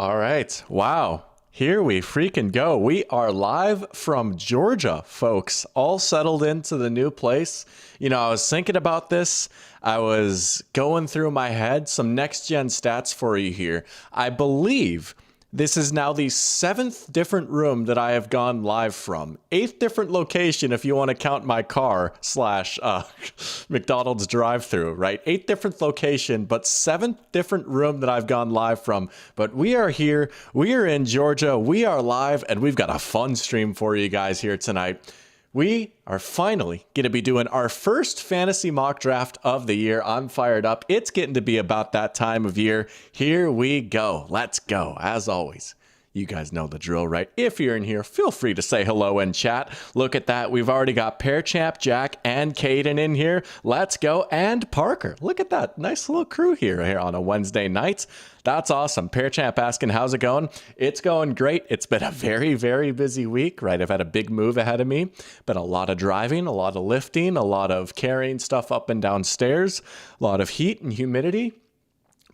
All right. Wow. Here we freaking go. We are live from Georgia, folks, all settled into the new place. You know, I was thinking about this. I was going through my head some next gen stats for you here. I believe this is now the 7th different room that I have gone live from. 8th different location if you want to count my car slash McDonald's drive-thru, right? 8th different location, but 7th different room that I've gone live from. But we are here. We are in Georgia. We are live, and we've got a fun stream for you guys here tonight. We are finally going to be doing our first fantasy mock draft of the year. I'm fired up. It's getting to be about that time of year. Here we go. Let's go. As always, you guys know the drill, right? If you're in here, feel free to say hello and chat. Look at that. We've already got Pear Champ, Jack, and Caden in here. Let's go. And Parker. Look at that. Nice little crew here on a Wednesday night. That's awesome. Pear Champ asking, how's it going? It's going great. It's been a very, very busy week, right? I've had a big move ahead of me. Been a lot of driving, a lot of lifting, a lot of carrying stuff up and down stairs, a lot of heat and humidity.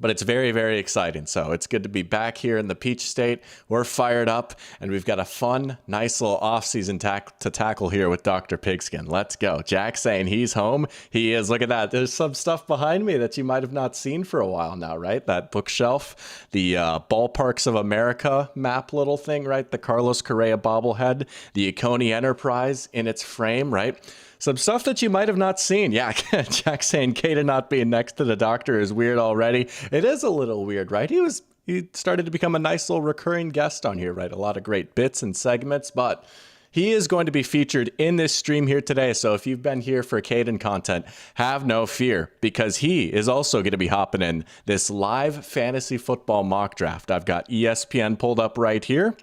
But it's very, very exciting. So it's good to be back here in the Peach State. We're fired up, and we've got a fun, nice little off-season to tackle here with Dr. Pigskin. Let's go. Jack saying he's home. He is. Look at that. There's some stuff behind me that you might have not seen for a while now, right? That bookshelf, the Ballparks of America map little thing, right? The Carlos Correa bobblehead, the Oconee Enterprise in its frame, right? Some stuff that you might have not seen. Yeah, Jack saying Caden not being next to the doctor is weird already. It is a little weird, right? He started to become a nice little recurring guest on here, right? A lot of great bits and segments, but he is going to be featured in this stream here today. So if you've been here for Caden content, have no fear, because he is also going to be hopping in this live fantasy football mock draft. I've got ESPN pulled up right here.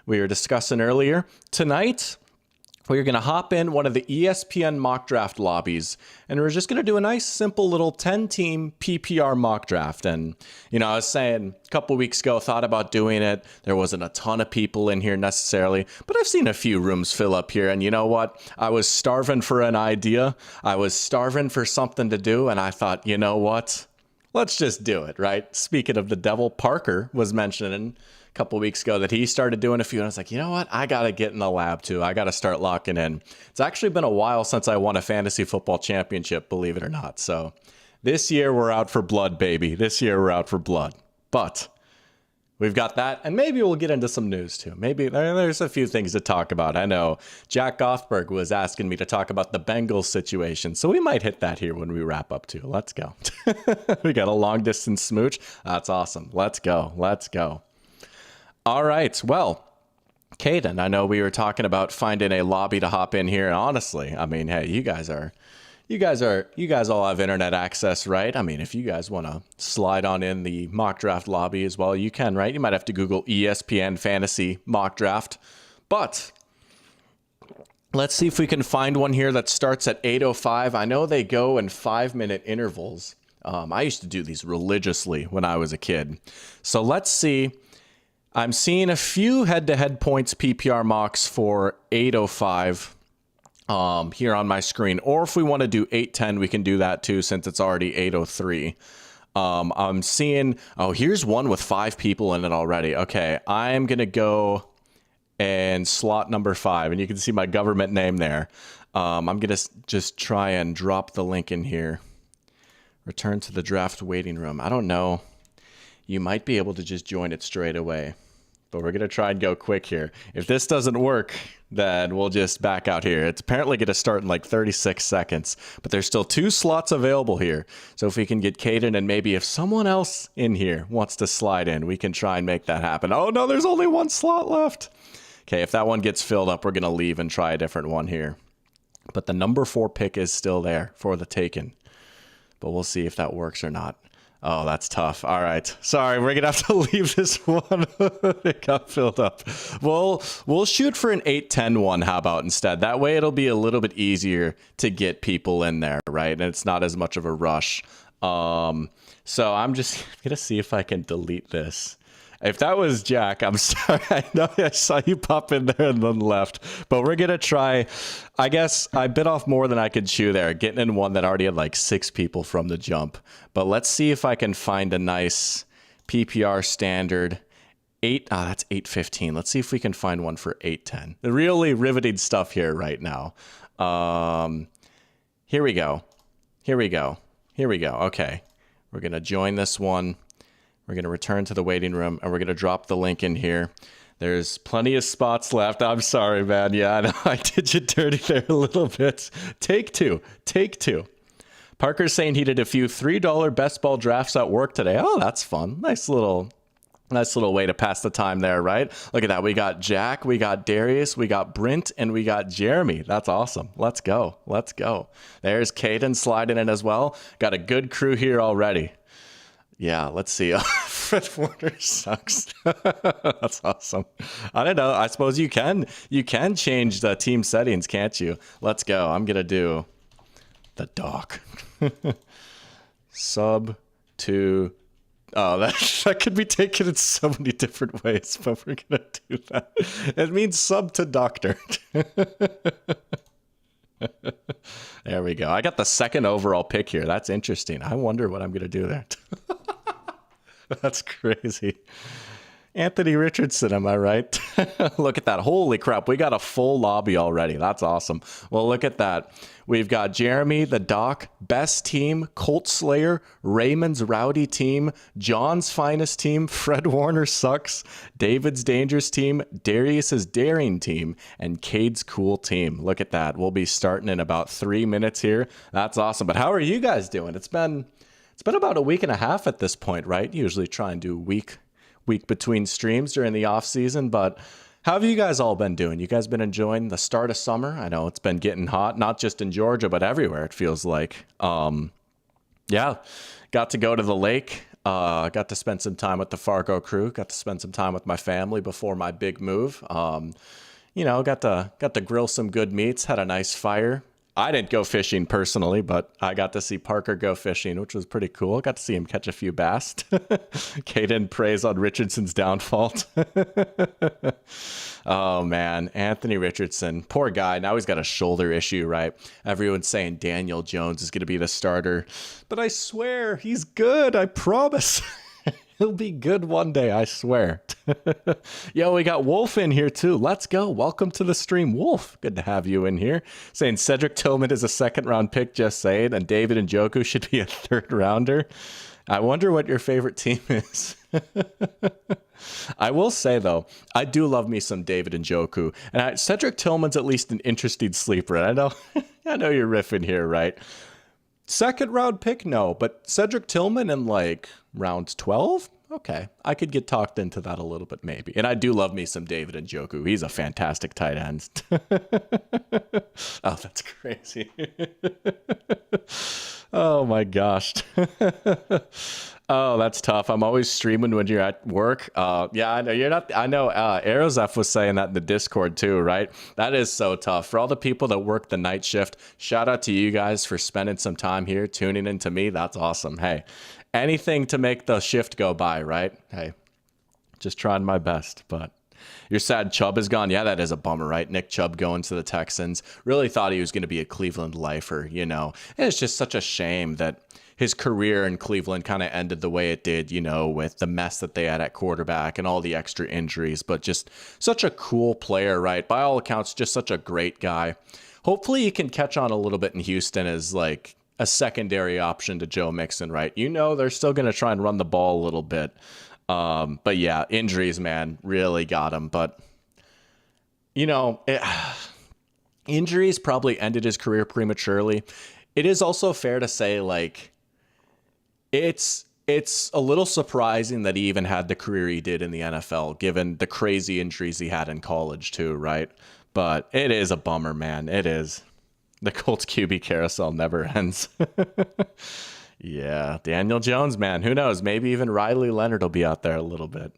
We were discussing earlier. Tonight, we're going to hop in one of the ESPN mock draft lobbies, and we're just going to do a nice, simple little 10-team PPR mock draft. And, you know, I was saying a couple weeks ago, thought about doing it. There wasn't a ton of people in here necessarily, but I've seen a few rooms fill up here. And you know what? I was starving for an idea. I was starving for something to do, and I thought, you know what? Let's just do it, right? Speaking of the devil, Parker was mentioning couple weeks ago that he started doing a few, and I was like, you know what? I got to get in the lab too. I got to start locking in. It's actually been a while since I won a fantasy football championship, believe it or not. So this year we're out for blood, baby. This year we're out for blood. But we've got that, and maybe we'll get into some news too. Maybe there's a few things to talk about. I know Jack Gothberg was asking me to talk about the Bengals situation, so we might hit that here when we wrap up too. Let's go. We got a long distance smooch. That's awesome. Let's go. Let's go. All right. Well, Caden, I know we were talking about finding a lobby to hop in here. And honestly, I mean, hey, you guys all have internet access, right? I mean, if you guys want to slide on in the mock draft lobby as well, you can, right? You might have to Google ESPN fantasy mock draft, but let's see if we can find one here that starts at 8:05. I know they go in 5-minute intervals. I used to do these religiously when I was a kid. So let's see. I'm seeing a few head-to-head points PPR mocks for 8:05 here on my screen. Or if we want to do 8:10, we can do that too, since it's already 8:03. I'm seeing, here's one with 5 people in it already. Okay, I'm going to go and slot number 5, and you can see my government name there. I'm going to just try and drop the link in here. Return to the draft waiting room. I don't know. You might be able to just join it straight away, but we're going to try and go quick here. If this doesn't work, then we'll just back out here. It's apparently going to start in like 36 seconds, but there's still 2 slots available here. So if we can get Caden, and maybe if someone else in here wants to slide in, we can try and make that happen. Oh no, there's only 1 slot left. Okay, if that one gets filled up, we're going to leave and try a different one here. But the number 4 pick is still there for the taken, but we'll see if that works or not. Oh, that's tough. All right. Sorry, we're going to have to leave this one. It got filled up. We'll shoot for an 8:10 one. How about instead? That way it'll be a little bit easier to get people in there, right? And it's not as much of a rush. So I'm just going to see if I can delete this. If that was Jack, I'm sorry. I know I saw you pop in there and then left. But we're going to try. I guess I bit off more than I could chew there, getting in one that already had like 6 people from the jump. But let's see if I can find a nice PPR standard That's 8:15. Let's see if we can find one for 8:10. The really riveting stuff here right now. Here we go. Here we go. Here we go. Okay. We're going to join this one. We're going to return to the waiting room, and we're going to drop the link in here. There's plenty of spots left. I'm sorry, man. Yeah, I know I did you dirty there a little bit. Take two. Take two. Parker's saying he did a few $3 best ball drafts at work today. Oh, that's fun. Nice little way to pass the time there, right? Look at that. We got Jack, we got Darius, we got Brent, and we got Jeremy. That's awesome. Let's go. Let's go. There's Caden sliding in as well. Got a good crew here already. Yeah, let's see. Fred Warner sucks. That's awesome. I don't know. I suppose you can change the team settings, can't you? Let's go. I'm going to do the doc. Sub to... Oh, that could be taken in so many different ways, but we're going to do that. It means sub to doctor. There we go. I got the second overall pick here. That's interesting. I wonder what I'm going to do there. That's crazy. Anthony Richardson, am I right? Look at that. Holy crap. We got a full lobby already. That's awesome. Well, look at that. We've got Jeremy, the Doc, Best Team, Colt Slayer, Raymond's Rowdy Team, John's Finest Team, Fred Warner Sucks, David's Dangerous Team, Darius's Daring Team, and Cade's Cool Team. Look at that. We'll be starting in about 3 minutes here. That's awesome. But how are you guys doing? It's been about a week and a half at this point, right? Usually try and do week between streams during the off season, but how have you guys all been doing? You guys been enjoying the start of summer? I know it's been getting hot, not just in Georgia, but everywhere it feels like. Yeah, got to go to the lake, got to spend some time with the Fargo crew, got to spend some time with my family before my big move. You know, got to grill some good meats, had a nice fire. I didn't go fishing personally, but I got to see Parker go fishing, which was pretty cool. Got to see him catch a few bass. Caden prays on Richardson's downfall. Oh, man. Anthony Richardson. Poor guy. Now he's got a shoulder issue, right? Everyone's saying Daniel Jones is going to be the starter. But I swear, he's good. I promise. He'll be good one day, I swear. Yo, we got Wolf in here too. Let's go. Welcome to the stream, Wolf. Good to have you in here. Saying Cedric Tillman is a second-round pick, just saying, and David Njoku should be a third-rounder. I wonder what your favorite team is. I will say, though, I do love me some David Njoku. And Cedric Tillman's at least an interesting sleeper. And I know you're riffing here, right? Second round pick, no, but Cedric Tillman in like round 12? Okay, I could get talked into that a little bit maybe. And I do love me some David Njoku. He's a fantastic tight end. Oh, that's crazy. Oh my gosh. Oh, that's tough. I'm always streaming when you're at work. Yeah, I know you're not. I know Aerozef was saying that in the Discord too, right? That is so tough. For all the people that work the night shift, shout out to you guys for spending some time here, tuning in to me. That's awesome. Hey, anything to make the shift go by, right? Hey, just trying my best, but you're sad Chubb is gone. Yeah, that is a bummer, right? Nick Chubb going to the Texans. Really thought he was going to be a Cleveland lifer, you know. And it's just such a shame that his career in Cleveland kind of ended the way it did, you know, with the mess that they had at quarterback and all the extra injuries. But just such a cool player, right? By all accounts, just such a great guy. Hopefully he can catch on a little bit in Houston as like a secondary option to Joe Mixon, right? You know, they're still going to try and run the ball a little bit. But yeah, injuries, man, really got him. But, you know, injuries probably ended his career prematurely. It is also fair to say, like, it's a little surprising that he even had the career he did in the NFL, given the crazy injuries he had in college too, right? But it is a bummer, man. It is. The Colts QB carousel never ends. Yeah, Daniel Jones, man. Who knows? Maybe even Riley Leonard will be out there a little bit.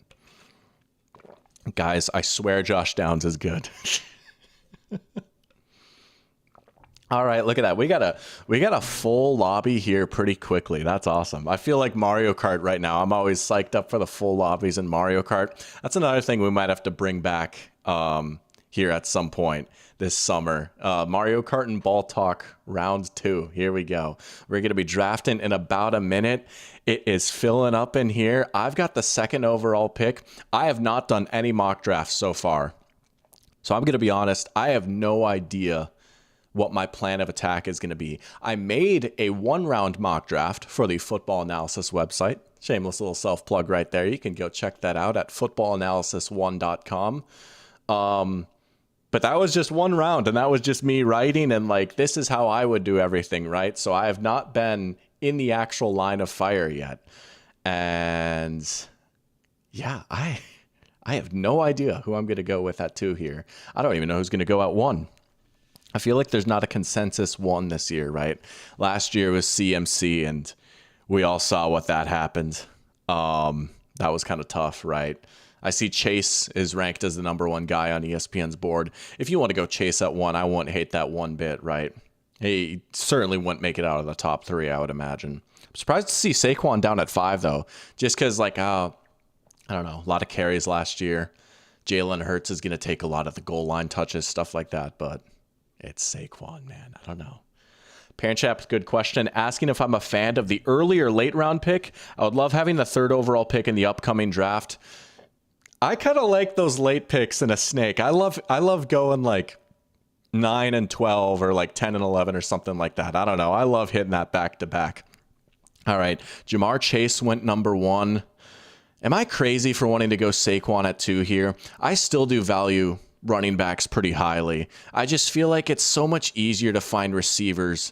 Guys, I swear Josh Downs is good. All right, look at that. We got a full lobby here pretty quickly. That's awesome. I feel like Mario Kart right now. I'm always psyched up for the full lobbies in Mario Kart. That's another thing we might have to bring back here at some point this summer. Mario Kart and Ball Talk round 2. Here we go. We're going to be drafting in about a minute. It is filling up in here. I've got the 2nd overall pick. I have not done any mock drafts so far. So I'm going to be honest. I have no idea what my plan of attack is going to be. I made a 1-round mock draft for the Football Analysis website. Shameless little self-plug right there. You can go check that out at footballanalysis1.com. But that was just 1 round, and that was just me writing, and like, this is how I would do everything, right? So I have not been in the actual line of fire yet. And yeah, I have no idea who I'm going to go with at 2 here. I don't even know who's going to go at 1. I feel like there's not a consensus 1 this year, right? Last year was CMC, and we all saw what that happened. That was kind of tough, right? I see Chase is ranked as the number 1 guy on ESPN's board. If you want to go Chase at 1, I won't hate that one bit, right? He certainly wouldn't make it out of the top 3, I would imagine. I'm surprised to see Saquon down at 5, though. Just because, like, I don't know, a lot of carries last year. Jalen Hurts is going to take a lot of the goal line touches, stuff like that. But it's Saquon, man. I don't know. Parent Chap, good question. Asking if I'm a fan of the early or late round pick. I would love having the 3rd overall pick in the upcoming draft. I kind of like those late picks in a snake. I love going like 9 and 12 or like 10 and 11 or something like that. I don't know. I love hitting that back to back. All right. Jamar Chase went number 1. Am I crazy for wanting to go Saquon at 2 here? I still do value running backs pretty highly. I just feel like it's so much easier to find receivers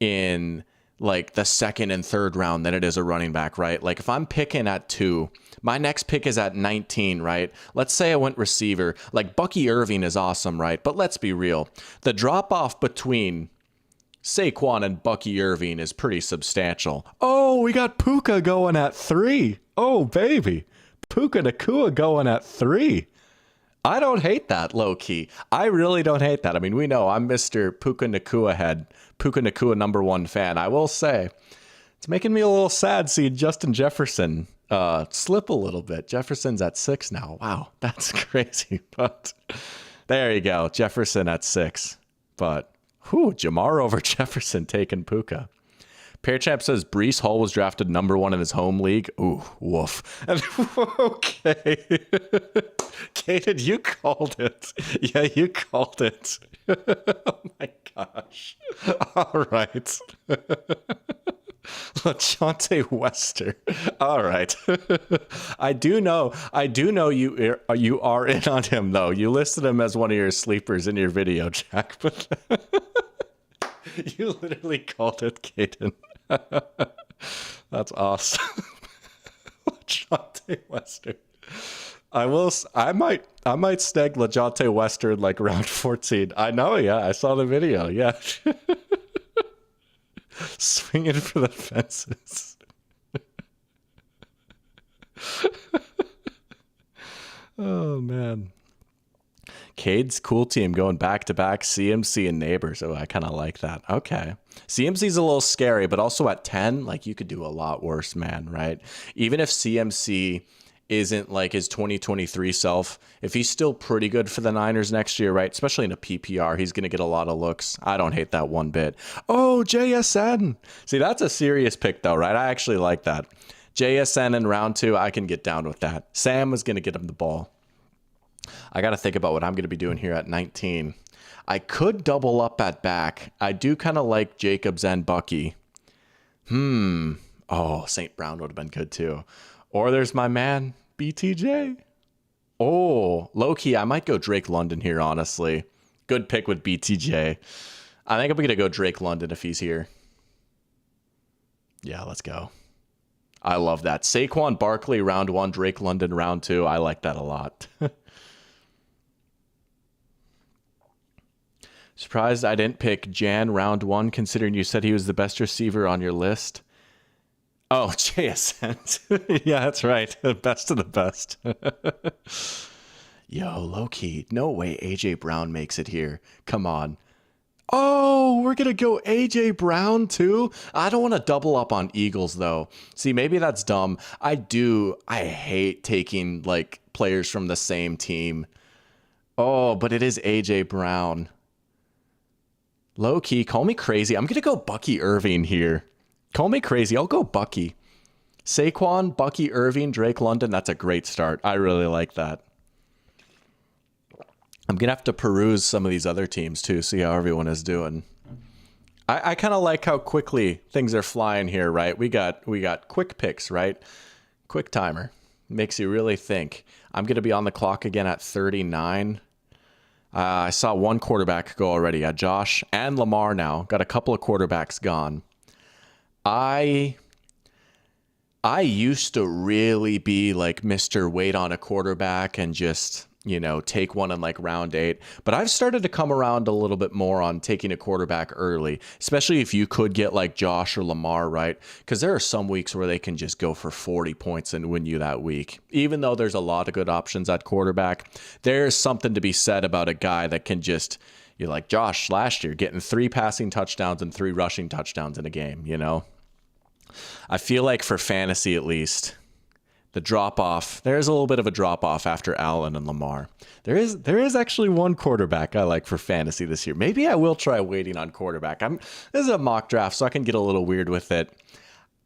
in like the 2nd and 3rd round than it is a running back, right? Like if I'm picking at 2, my next pick is at 19, right? Let's say I went receiver. Like Bucky Irving is awesome, right? But let's be real. The drop off between Saquon and Bucky Irving is pretty substantial. Oh, we got Puka going at 3. Oh, baby. Puka Nacua going at 3. I don't hate that, low key. I really don't hate that. I mean, we know I'm Mr. Puka Nacua head, Puka Nacua number 1 fan. I will say, it's making me a little sad seeing Justin Jefferson slip a little bit. Jefferson's at 6 now. Wow, that's crazy. But there you go, Jefferson at 6. But Jamar over Jefferson taking Puka. Pearchamp says Breece Hall was drafted number 1 in his home league. Ooh, woof. Okay. Kaden, you called it. Yeah, you called it. Oh my gosh. All right. LaJohntay Wester. All right. I do know you are in on him, though. You listed him as one of your sleepers in your video, Jack. But you literally called it, Kaden. That's awesome. LaJohntay Wester. I might snag LaJohntay Wester in like round 14. I know, yeah. I saw the video, yeah. Swinging for the fences. Oh, man. Cade's cool team going back-to-back CMC and Neighbors. Oh, I kind of like that. Okay. CMC's a little scary, but also at 10, like you could do a lot worse, man, right? Even if CMC isn't like his 2023 self, if he's still pretty good for the Niners next year, right? Especially in a PPR, he's going to get a lot of looks. I don't hate that one bit. Oh, JSN. See, that's a serious pick though, right? I actually like that. JSN in round 2, I can get down with that. Sam was going to get him the ball. I got to think about what I'm going to be doing here at 19. I could double up at back. I do kind of like Jacobs and Bucky. Oh, St. Brown would have been good too. Or there's my man, BTJ. Oh, low-key, I might go Drake London here, honestly. Good pick with BTJ. I think I'm going to go Drake London if he's here. Yeah, let's go. I love that. Saquon Barkley, round 1. Drake London, round 2. I like that a lot. Surprised I didn't pick Jan round 1, considering you said he was the best receiver on your list. Oh, JSN. Yeah, that's right. Best of the best. Yo, low-key. No way AJ Brown makes it here. Come on. Oh, we're going to go AJ Brown too? I don't want to double up on Eagles, though. See, maybe that's dumb. I hate taking, like, players from the same team Oh, but it is AJ Brown. Low key, call me crazy. I'm going to go Bucky Irving here. Call me crazy. I'll go Bucky. Saquon, Bucky Irving, Drake London. That's a great start. I really like that. I'm going to have to peruse some of these other teams too, see how everyone is doing. I kind of like how quickly things are flying here, right? We got quick picks, right? Quick timer. Makes you really think. I'm going to be on the clock again at 39. I saw one quarterback go already. Josh and Lamar now. Got a couple of quarterbacks gone. I used to really be like Mr. Wait on a quarterback and just, take one in like round 8. But I've started to come around a little bit more on taking a quarterback early, especially if you could get like Josh or Lamar, right? Because there are some weeks where they can just go for 40 points and win you that week. Even though there's a lot of good options at quarterback, there's something to be said about a guy that can just, you're like Josh last year, getting 3 passing touchdowns and 3 rushing touchdowns in a game, I feel like for fantasy at least, the drop off, there's a little bit of a drop off after Allen and Lamar. There is actually one quarterback I like for fantasy this year. Maybe I will try waiting on quarterback. This is a mock draft, so I can get a little weird with it.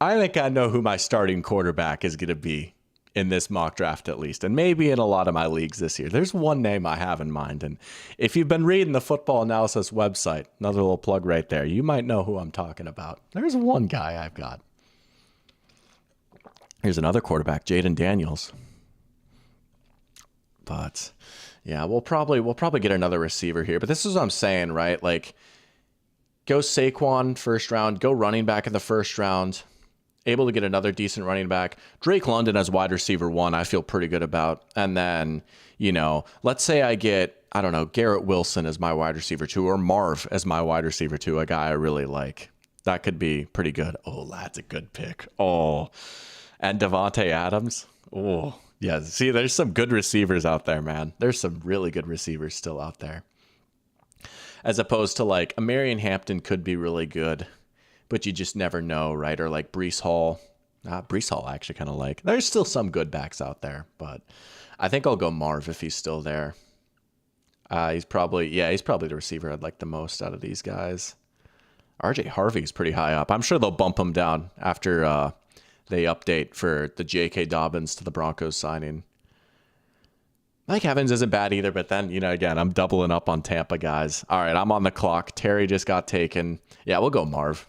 I think I know who my starting quarterback is going to be in this mock draft at least, and maybe in a lot of my leagues this year. There's one name I have in mind, and if you've been reading the Football Analysis website, another little plug right there, you might know who I'm talking about. There's one guy I've got. Here's another quarterback, Jaden Daniels. But yeah, we'll probably get another receiver here. But this is what I'm saying, right? Like, go Saquon first round, go running back in the first round. Able to get another decent running back. Drake London as wide receiver 1, I feel pretty good about. And then, let's say I get, I don't know, Garrett Wilson as my wide receiver 2, or Marv as my wide receiver 2, a guy I really like. That could be pretty good. Oh, that's a good pick. Oh. And Devontae Adams. Oh, yeah. See, there's some good receivers out there, man. There's some really good receivers still out there. As opposed to like a Marion Hampton could be really good, but you just never know, right? Or like Breece Hall. Breece Hall I actually kind of like. There's still some good backs out there, but I think I'll go Marv if he's still there. He's probably the receiver I'd like the most out of these guys. RJ Harvey's pretty high up. I'm sure they'll bump him down after they update for the J.K. Dobbins to the Broncos signing. Mike Evans isn't bad either, but then, again, I'm doubling up on Tampa guys. All right, I'm on the clock. Terry just got taken. Yeah, we'll go Marv.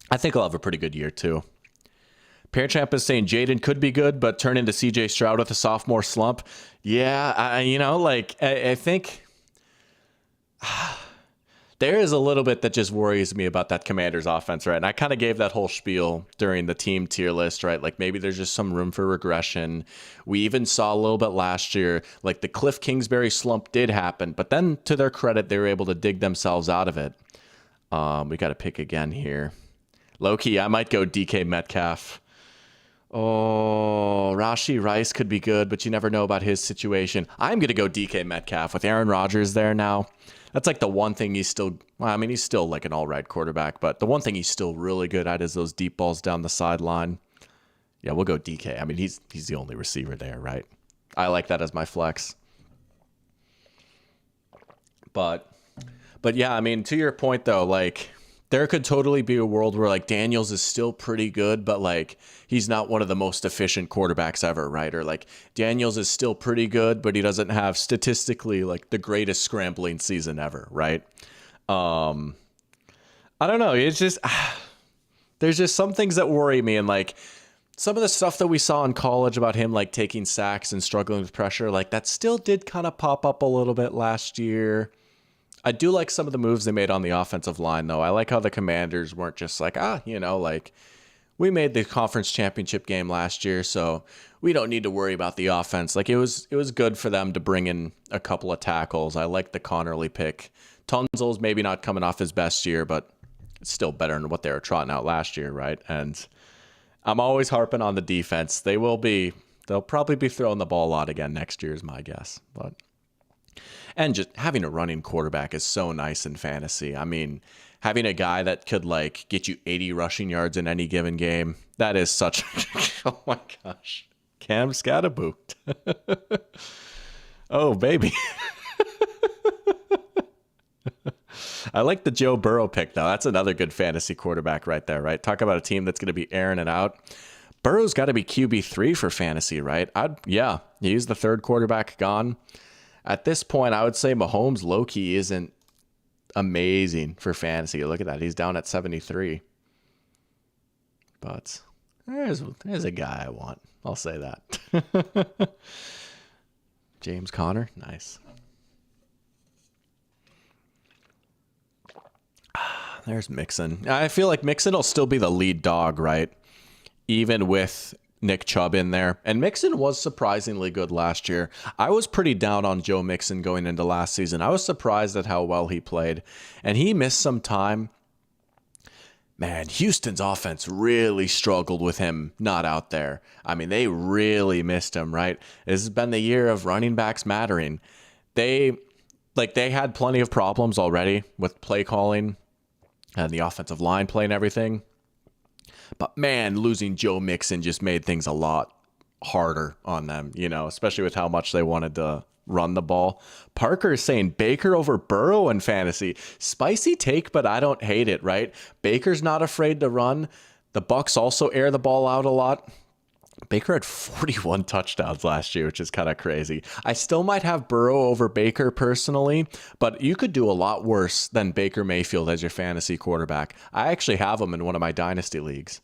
I think I'll have a pretty good year, too. Parachamp is saying Jaden could be good, but turn into C.J. Stroud with a sophomore slump. Yeah, I think... There is a little bit that just worries me about that Commanders offense, right? And I kind of gave that whole spiel during the team tier list, right? Like maybe there's just some room for regression. We even saw a little bit last year, like the Cliff Kingsbury slump did happen, but then to their credit, they were able to dig themselves out of it. We got to pick again here. Low-key, I might go DK Metcalf. Oh, Rashee Rice could be good, but you never know about his situation. I'm going to go DK Metcalf with Aaron Rodgers there now. That's like the one thing he's still like an all-right quarterback, but the one thing he's still really good at is those deep balls down the sideline. Yeah, we'll go DK. I mean, he's the only receiver there, right? I like that as my flex. But yeah, I mean, to your point though, like there could totally be a world where like Daniels is still pretty good, but like he's not one of the most efficient quarterbacks ever, right? Or like Daniels is still pretty good, but he doesn't have statistically like the greatest scrambling season ever, right? I don't know. It's just there's just some things that worry me, and like some of the stuff that we saw in college about him like taking sacks and struggling with pressure, like that still did kind of pop up a little bit last year. I do like some of the moves they made on the offensive line, though. I like how the Commanders weren't just like, like we made the conference championship game last year, so we don't need to worry about the offense. Like it was good for them to bring in a couple of tackles. I like the Connerly pick. Tunzel's maybe not coming off his best year, but it's still better than what they were trotting out last year, right? And I'm always harping on the defense. They'll probably be throwing the ball a lot again next year is my guess, but. And just having a running quarterback is so nice in fantasy. I mean, having a guy that could like get you 80 rushing yards in any given game, that is such oh my gosh. Cam Scatterboot. Oh, baby. I like the Joe Burrow pick, though. That's another good fantasy quarterback right there, right? Talk about a team that's going to be airing it out. Burrow's got to be QB3 for fantasy, right? Yeah, he's the third quarterback gone. At this point, I would say Mahomes low-key isn't amazing for fantasy. Look at that. He's down at 73. But there's a guy I want. I'll say that. James Conner. Nice. There's Mixon. I feel like Mixon will still be the lead dog, right? Even with Nick Chubb in there. And Mixon was surprisingly good last year. I was pretty down on Joe Mixon going into last season. I was surprised at how well he played. And he missed some time. Man, Houston's offense really struggled with him not out there. I mean, they really missed him, right? This has been the year of running backs mattering. They had plenty of problems already with play calling and the offensive line play and everything. But man, losing Joe Mixon just made things a lot harder on them, especially with how much they wanted to run the ball. Parker is saying Baker over Burrow in fantasy. Spicy take, but I don't hate it, right? Baker's not afraid to run. The Bucs also air the ball out a lot. Baker had 41 touchdowns last year, which is kind of crazy. I still might have Burrow over Baker personally, but you could do a lot worse than Baker Mayfield as your fantasy quarterback. I actually have him in one of my dynasty leagues.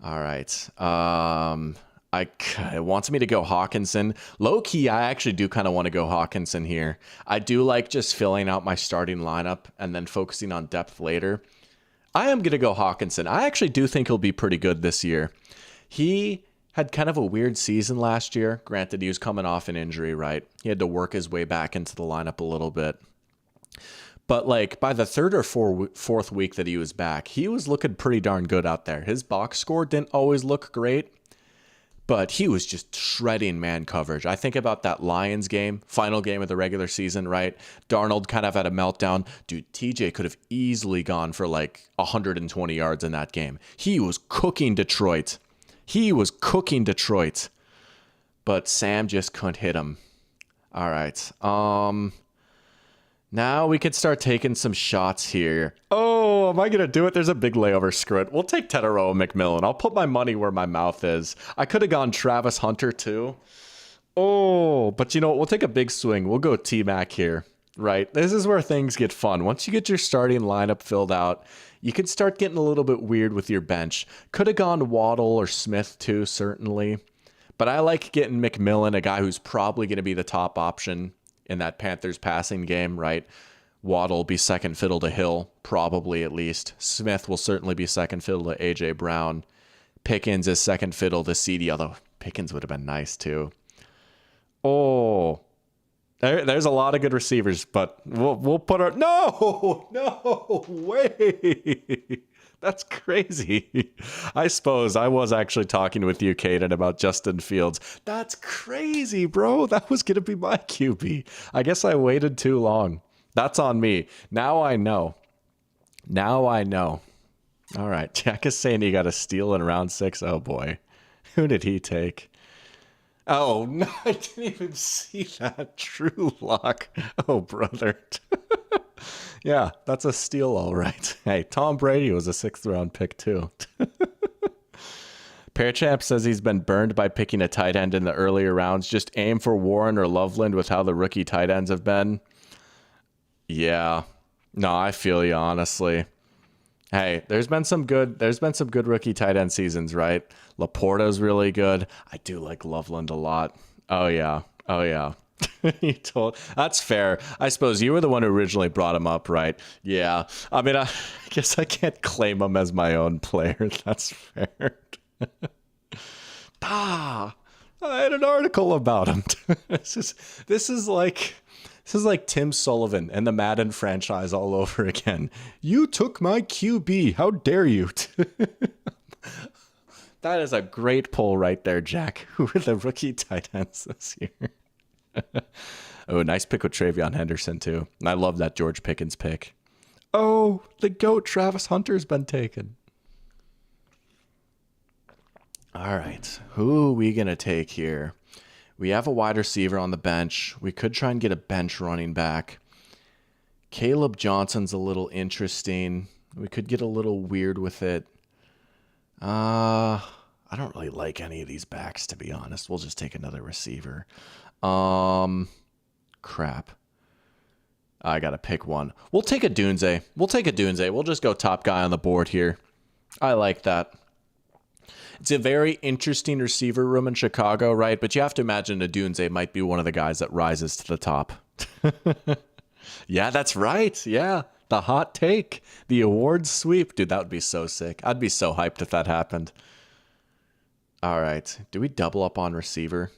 All right. It wants me to go Hawkinson. Low key, I actually do kind of want to go Hawkinson here. I do like just filling out my starting lineup and then focusing on depth later. I am going to go Hawkinson. I actually do think he'll be pretty good this year. He had kind of a weird season last year. Granted, he was coming off an injury, right? He had to work his way back into the lineup a little bit. But by the third or fourth week that he was back, he was looking pretty darn good out there. His box score didn't always look great, but he was just shredding man coverage. I think about that Lions game, final game of the regular season, right? Darnold kind of had a meltdown. Dude, TJ could have easily gone for 120 yards in that game. He was cooking Detroit. But Sam just couldn't hit him. All right. Now we could start taking some shots here. Oh, am I going to do it? There's a big layover. Screw it. We'll take Tetairoa McMillan. I'll put my money where my mouth is. I could have gone Travis Hunter too. Oh, but you know what? We'll take a big swing. We'll go T-Mac here, right? This is where things get fun. Once you get your starting lineup filled out, you can start getting a little bit weird with your bench. Could have gone Waddle or Smith too, certainly. But I like getting McMillan, a guy who's probably going to be the top option in that Panthers passing game, right? Waddle will be second fiddle to Hill, probably at least. Smith will certainly be second fiddle to A.J. Brown. Pickens is second fiddle to CD, although Pickens would have been nice too. Oh, there's a lot of good receivers, but we'll put our... No way. That's crazy. I suppose I was actually talking with you, Caden, about Justin Fields. That's crazy, bro. That was going to be my QB. I guess I waited too long. That's on me. Now I know. All right. Jack is saying he got a steal in round 6. Oh, boy. Who did he take? Oh, no, I didn't even see that. True Lock. Oh, brother. Yeah, that's a steal, all right. Hey, Tom Brady was a 6th round pick, too. Pearchamp says he's been burned by picking a tight end in the earlier rounds. Just aim for Warren or Loveland with how the rookie tight ends have been. Yeah. No, I feel you, honestly. Hey, there's been some good rookie tight end seasons, right? Laporta's really good. I do like Loveland a lot. Oh yeah. That's fair. I suppose you were the one who originally brought him up, right? Yeah. I mean, I guess I can't claim him as my own player. That's fair. I had an article about him. This is like Tim Sullivan and the Madden franchise all over again. You took my QB. How dare you? That is a great poll right there, Jack. Who are the rookie tight ends this year? Oh, nice pick with Travion Henderson, too. And I love that George Pickens pick. Oh, the GOAT Travis Hunter's been taken. All right. Who are we going to take here? We have a wide receiver on the bench. We could try and get a bench running back. Caleb Johnson's a little interesting. We could get a little weird with it. I don't really like any of these backs, to be honest. We'll just take another receiver. Crap. I got to pick one. We'll take a Dunze. We'll just go top guy on the board here. I like that. It's a very interesting receiver room in Chicago, right? But you have to imagine Odunze might be one of the guys that rises to the top. Yeah, that's right. Yeah, the hot take. The awards sweep. Dude, that would be so sick. I'd be so hyped if that happened. All right. Do we double up on receiver?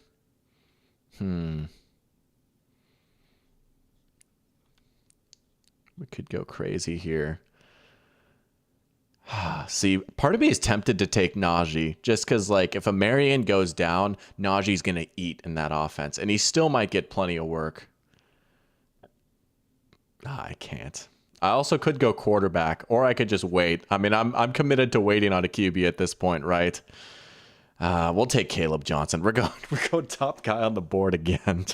We could go crazy here. See, part of me is tempted to take Najee just because, like, if a Marion goes down, Najee's going to eat in that offense, and he still might get plenty of work. I can't. I also could go quarterback, or I could just wait. I mean, I'm committed to waiting on a QB at this point, right? We'll take Caleb Johnson. We're going top guy on the board again.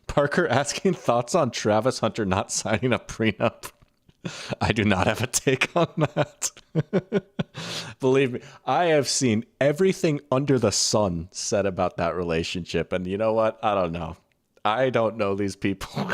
Parker asking thoughts on Travis Hunter not signing a prenup. I do not have a take on that. Believe me, I have seen everything under the sun said about that relationship. And you know what? I don't know. I don't know these people.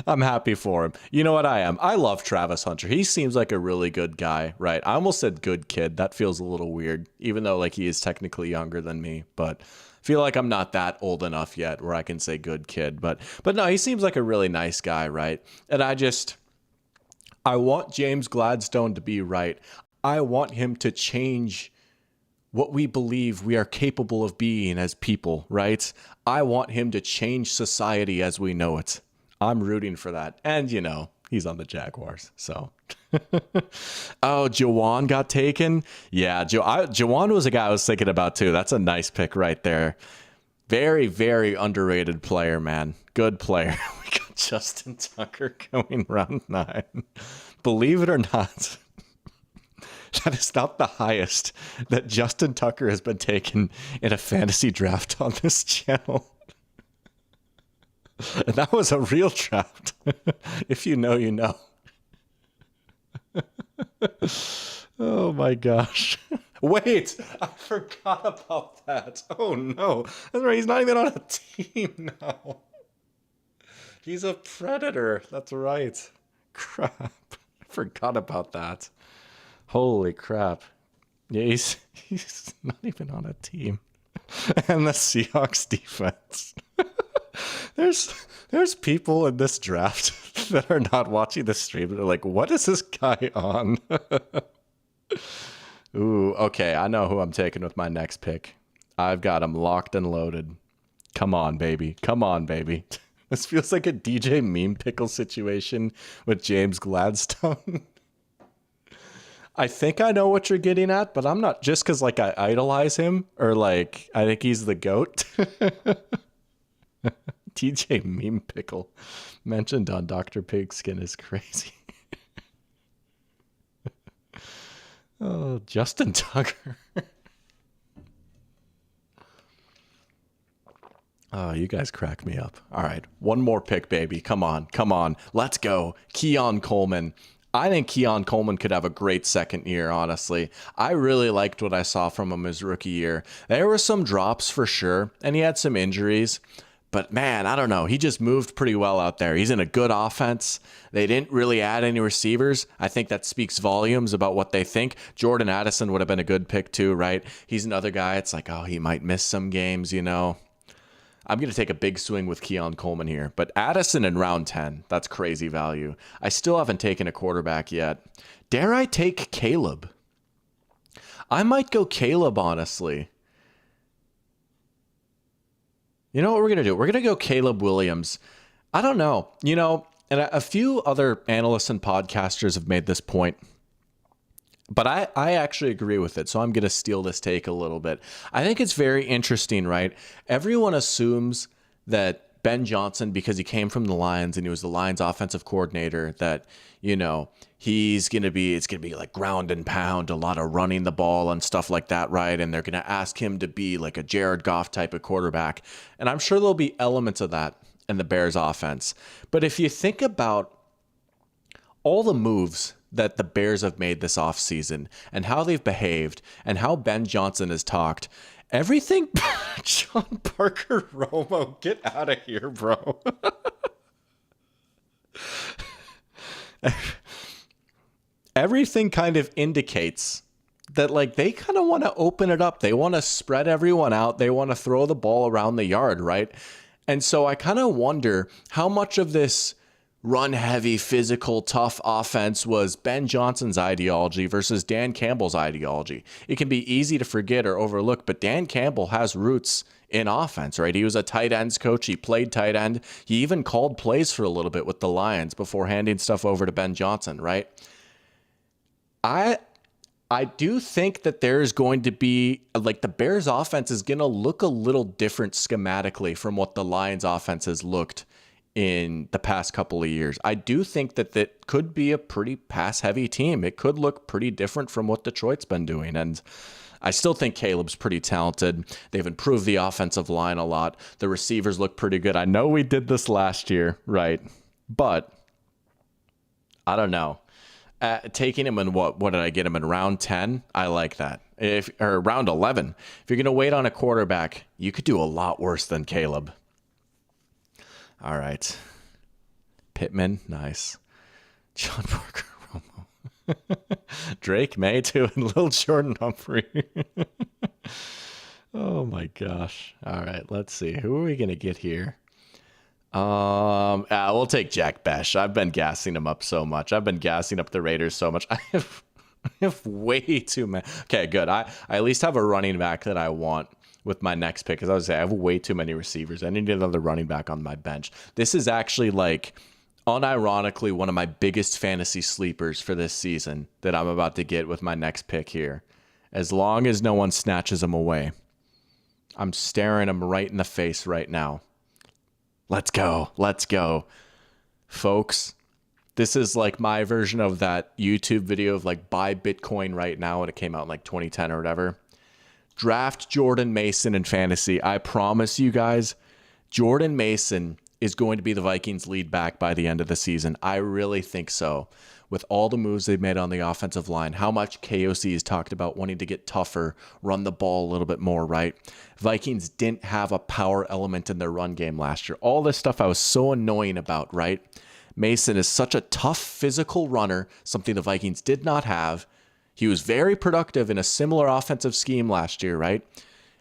I'm happy for him. You know what I am? I love Travis Hunter. He seems like a really good guy, right? I almost said good kid. That feels a little weird, even though like he is technically younger than me. But I feel like I'm not that old enough yet where I can say good kid. But no, he seems like a really nice guy, right? And I want James Gladstone to be right. I want him to change what we believe we are capable of being as people, right? I want him to change society as we know it. I'm rooting for that. And, you know, he's on the Jaguars, so. Oh, Jawan got taken? Yeah, Jawan was a guy I was thinking about, too. That's a nice pick right there. Very, very underrated player, man. Good player. We got Justin Tucker going round 9. Believe it or not, that is not the highest that Justin Tucker has been taken in a fantasy draft on this channel. And that was a real draft. If you know, you know. Oh my gosh. Wait, I forgot about that. Oh no. That's right, he's not even on a team now. He's a Predator. That's right. Crap. I forgot about that. Holy crap. Yeah, he's not even on a team. And the Seahawks defense. There's people in this draft that are not watching the stream. They're like, what is this guy on? Ooh, okay. I know who I'm taking with my next pick. I've got him locked and loaded. Come on, baby. Come on, baby. This feels like a DJ Meme Pickle situation with James Gladstone. I think I know what you're getting at, but I'm not, just because like I idolize him or like I think he's the GOAT. DJ Meme Pickle mentioned on Dr. Pigskin is crazy. Oh, Justin Tucker. Oh, you guys crack me up. All right, one more pick, baby. Come on, come on. Let's go. Keon Coleman. I think Keon Coleman could have a great second year, honestly. I really liked what I saw from him his rookie year. There were some drops for sure, and he had some injuries. But man, I don't know. He just moved pretty well out there. He's in a good offense. They didn't really add any receivers. I think that speaks volumes about what they think. Jordan Addison would have been a good pick too, right? He's another guy. It's like, oh, he might miss some games, you know. I'm going to take a big swing with Keon Coleman here. But Addison in round 10, that's crazy value. I still haven't taken a quarterback yet. Dare I take Caleb? I might go Caleb, honestly. You know what we're going to do? We're going to go Caleb Williams. I don't know. You know, and a few other analysts and podcasters have made this point. But I actually agree with it, so I'm going to steal this take a little bit. I think it's very interesting, right? Everyone assumes that Ben Johnson, because he came from the Lions and he was the Lions offensive coordinator, that, it's going to be like ground and pound, a lot of running the ball and stuff like that, right? And they're going to ask him to be like a Jared Goff type of quarterback. And I'm sure there'll be elements of that in the Bears offense. But if you think about all the moves that the Bears have made this offseason and how they've behaved and how Ben Johnson has talked, everything. John Parker Romo, get out of here, bro. Everything kind of indicates that, like, they kind of want to open it up. They want to spread everyone out. They want to throw the ball around the yard, right? And so I kind of wonder how much of this run heavy, physical, tough offense was Ben Johnson's ideology versus Dan Campbell's ideology. It can be easy to forget or overlook, but Dan Campbell has roots in offense, right? He was a tight ends coach. He played tight end. He even called plays for a little bit with the Lions before handing stuff over to Ben Johnson, right? I do think that there's going to be, like, the Bears offense is going to look a little different schematically from what the Lions offense has looked in the past couple of years. I do think that that could be a pretty pass-heavy team. It could look pretty different from what Detroit's been doing. And I still think Caleb's pretty talented. They've improved the offensive line a lot. The receivers look pretty good. I know we did this last year, right? But I don't know. Taking him in what did I get him in round 10? I like that. Or round 11. If you're going to wait on a quarterback, you could do a lot worse than Caleb. All right. Pittman, nice. John Parker Romo. Drake May too, and Lil Jordan Humphrey. Oh my gosh. All right, let's see. Who are we going to get here? We'll take Jack Besh. I've been gassing him up so much. I've been gassing up the Raiders so much. I have way too many. Okay, good. I at least have a running back that I want with my next pick, because I was saying I have way too many receivers. I need another running back on my bench. This is actually, like, unironically one of my biggest fantasy sleepers for this season that I'm about to get with my next pick here. As long as no one snatches him away. I'm staring him right in the face right now. Let's go. Let's go. Folks, this is like my version of that YouTube video of, like, buy Bitcoin right now, when it came out in like 2010 or whatever. Draft Jordan Mason in fantasy. I promise you guys, Jordan Mason is going to be the Vikings' lead back by the end of the season. I really think so. With all the moves they've made on the offensive line, how much KOC has talked about wanting to get tougher, run the ball a little bit more, right? Vikings didn't have a power element in their run game last year. All this stuff I was so annoying about, right? Mason is such a tough physical runner, something the Vikings did not have. He was very productive in a similar offensive scheme last year, right?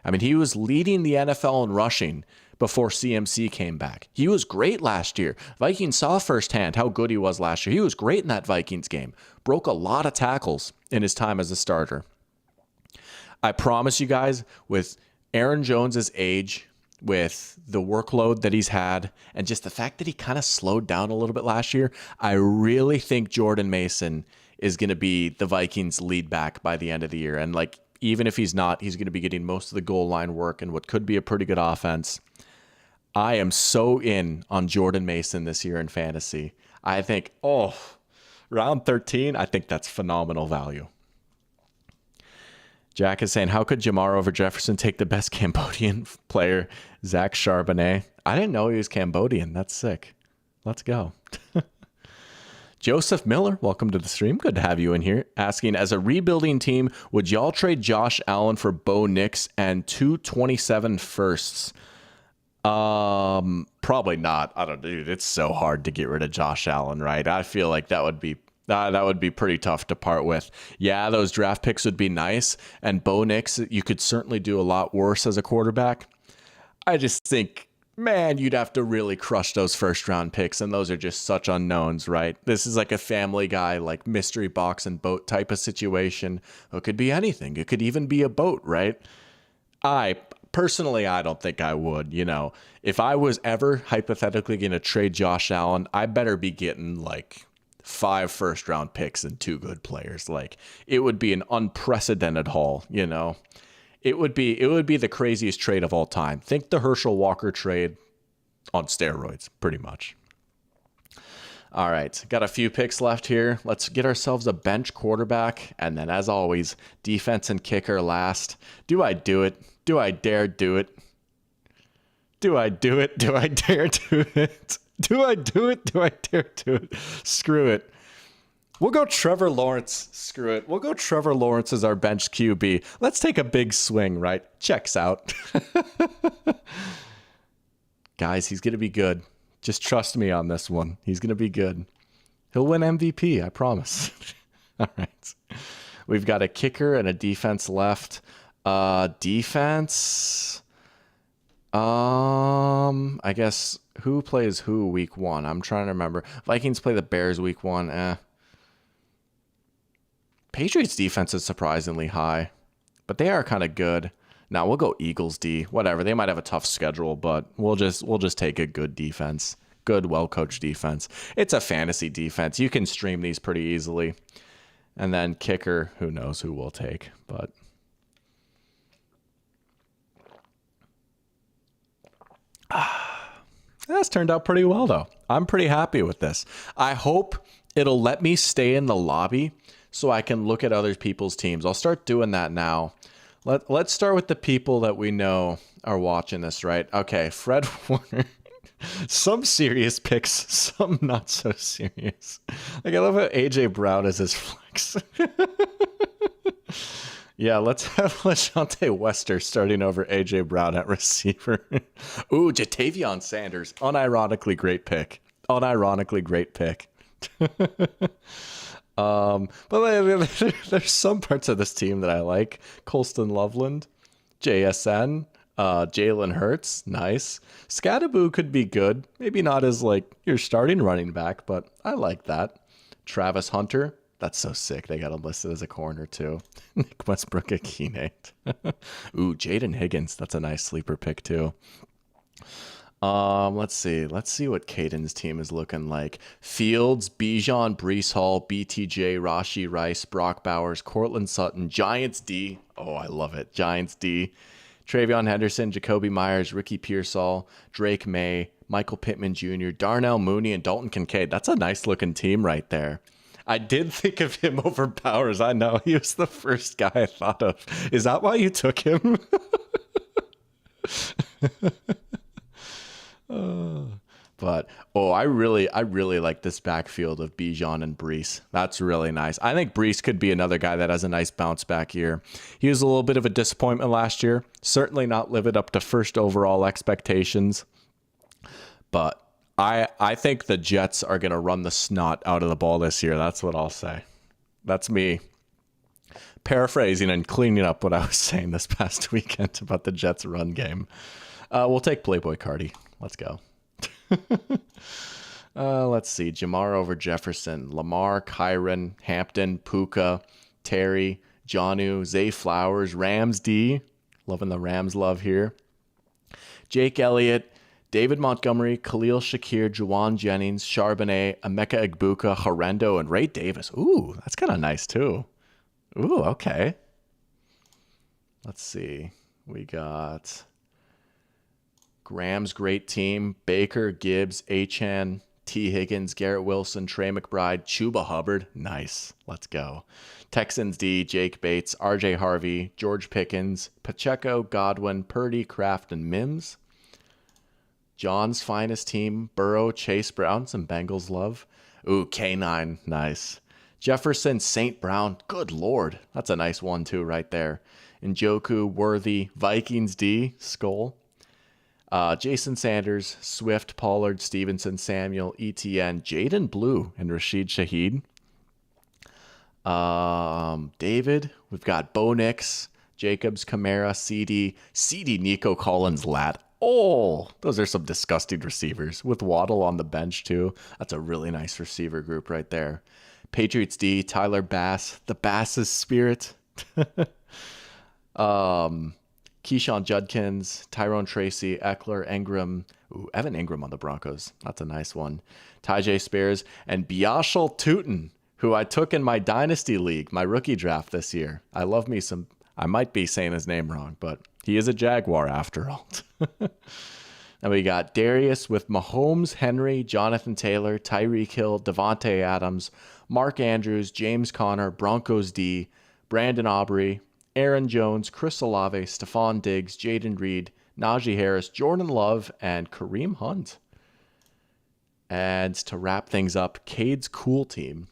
I mean, he was leading the NFL in rushing before CMC came back. He was great last year. Vikings saw firsthand how good he was last year. He was great in that Vikings game. Broke a lot of tackles in his time as a starter. I promise you guys, with Aaron Jones's age, with the workload that he's had, and just the fact that he kind of slowed down a little bit last year, I really think Jordan Mason is going to be the Vikings' lead back by the end of the year. And, like, even if he's not, he's going to be getting most of the goal line work and what could be a pretty good offense. I am so in on Jordan Mason this year in fantasy. I think, round 13, I think that's phenomenal value. Jack is saying, how could Jamar over Jefferson take the best Cambodian player, Zach Charbonnet? I didn't know he was Cambodian. That's sick. Let's go. Joseph Miller, welcome to the stream. Good to have you in here. Asking, as a rebuilding team, would y'all trade Josh Allen for Bo Nix and 227 firsts? Probably not. I don't, dude. It's so hard to get rid of Josh Allen, right? I feel like that would be pretty tough to part with. Yeah, those draft picks would be nice, and Bo Nix, you could certainly do a lot worse as a quarterback. I just think, man, you'd have to really crush those first round picks, and those are just such unknowns, right? This is like a Family Guy, like mystery box and boat type of situation. It could be anything. It could even be a boat, right? Personally, I don't think I would. If I was ever hypothetically going to trade Josh Allen, I better be getting like 5 first round picks and 2 good players. Like, it would be an unprecedented haul, It would be the craziest trade of all time. Think the Herschel Walker trade on steroids, pretty much. All right, got a few picks left here. Let's get ourselves a bench quarterback. And then, as always, defense and kicker last. Do I do it? Do I dare do it? Do I do it? Do I dare do it? Do I do it? Do I dare do it? Screw it. We'll go Trevor Lawrence. Screw it. We'll go Trevor Lawrence as our bench QB. Let's take a big swing, right? Checks out. Guys, he's going to be good. Just trust me on this one. He's going to be good. He'll win MVP, I promise. All right. We've got a kicker and a defense left. Defense. I guess who plays who week 1? I'm trying to remember. Vikings play the Bears week 1. Patriots defense is surprisingly high, but they are kind of good. Now we'll go Eagles D. Whatever. They might have a tough schedule, but we'll just take a good defense. Good, well-coached defense. It's a fantasy defense. You can stream these pretty easily. And then kicker, who knows who we'll take, but that's turned out pretty well, though. I'm pretty happy with this. I hope it'll let me stay in the lobby so I can look at other people's teams. I'll start doing that now. Let's start with the people that we know are watching this, right? Okay, Fred Warner. Some serious picks, some not so serious. Like, I love how AJ Brown is his flex. Yeah, let's have LaShawnte Wester starting over AJ Brown at receiver. Ooh, Jatavion Sanders. Unironically great pick. Unironically great pick. But there's some parts of this team that I like. Colston Loveland, JSN, Jalen Hurts, nice. Scadaboo could be good. Maybe not as like your starting running back, but I like that. Travis Hunter, that's so sick. They got him listed as a corner too. Nick Westbrook, Akine. Ooh, Jaden Higgins, that's a nice sleeper pick too. Let's see what Caden's team is looking like. Fields, Bijan, Breece Hall, BTJ, Rashi Rice, Brock Bowers, Cortland Sutton, Giants D. Oh, I love it. Giants D. Travion Henderson, Jacoby Myers, Ricky Pearsall, Drake May, Michael Pittman Jr., Darnell Mooney, and Dalton Kincaid. That's a nice looking team right there. I did think of him over Bowers. I know. He was the first guy I thought of. Is that why you took him? But I really like this backfield of Bijan and Breece. That's really nice. I think Breece could be another guy that has a nice bounce back year. He was a little bit of a disappointment last year. Certainly not living up to first overall expectations. But I think the Jets are going to run the snot out of the ball this year. That's what I'll say. That's me paraphrasing and cleaning up what I was saying this past weekend about the Jets run game. We'll take Playboy Cardi. Let's go. Let's see. Jamar over Jefferson. Lamar, Kyron, Hampton, Puka, Terry, Jonnu, Zay Flowers, Rams D. Loving the Rams love here. Jake Elliott, David Montgomery, Khalil Shakir, Juwan Jennings, Charbonnet, Emeka Egbuka, Horrendo, and Ray Davis. Ooh, that's kind of nice too. Ooh, okay. Let's see. We got Graham's great team. Baker, Gibbs, Achane, T. Higgins, Garrett Wilson, Trey McBride, Chuba Hubbard. Nice. Let's go. Texans D, Jake Bates, RJ Harvey, George Pickens, Pacheco, Godwin, Purdy, Kraft, and Mims. John's finest team, Burrow, Chase Brown, some Bengals love. Ooh, K9, nice. Jefferson, St. Brown, good Lord. That's a nice one too right there. Njoku, Worthy, Vikings D, Skull. Jason Sanders, Swift, Pollard, Stevenson, Samuel, ETN, Jaden Blue, and Rashid Shaheed. David, we've got Bo Nix, Jacobs, Kamara, CD, Nico Collins, Lat. Oh, those are some disgusting receivers with Waddle on the bench too. That's a really nice receiver group right there. Patriots D, Tyler Bass, the Bass's spirit. Keyshawn Judkins, Tyrone Tracy, Eckler, Ingram. Ooh, Evan Ingram on the Broncos. That's a nice one. Tyjae Spears and Biashal Tootin, who I took in my Dynasty League, my rookie draft this year. I love me some. I might be saying his name wrong, but he is a Jaguar after all. And we got Darius with Mahomes, Henry, Jonathan Taylor, Tyreek Hill, Devontae Adams, Mark Andrews, James Conner, Broncos D, Brandon Aubrey, Aaron Jones, Chris Olave, Stephon Diggs, Jaden Reed, Najee Harris, Jordan Love, and Kareem Hunt. And to wrap things up, Cade's cool team.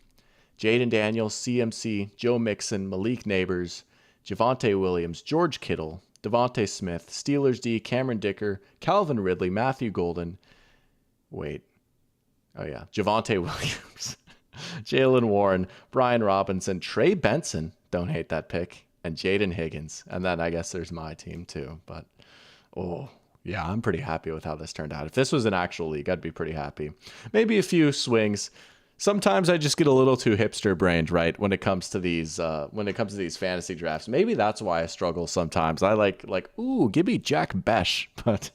Jaden Daniels, CMC, Joe Mixon, Malik Neighbors, Javonte Williams, George Kittle, Devontae Smith, Steelers D, Cameron Dicker, Calvin Ridley, Matthew Golden. Javonte Williams, Jalen Warren, Brian Robinson, Trey Benson. Don't hate that pick. And Jaden Higgins. And then I guess there's my team too. But, I'm pretty happy with how this turned out. If this was an actual league, I'd be pretty happy. Maybe a few swings. Sometimes I just get a little too hipster brained, right? When it comes to these fantasy drafts. Maybe that's why I struggle sometimes. I like, give me Jack Besh. But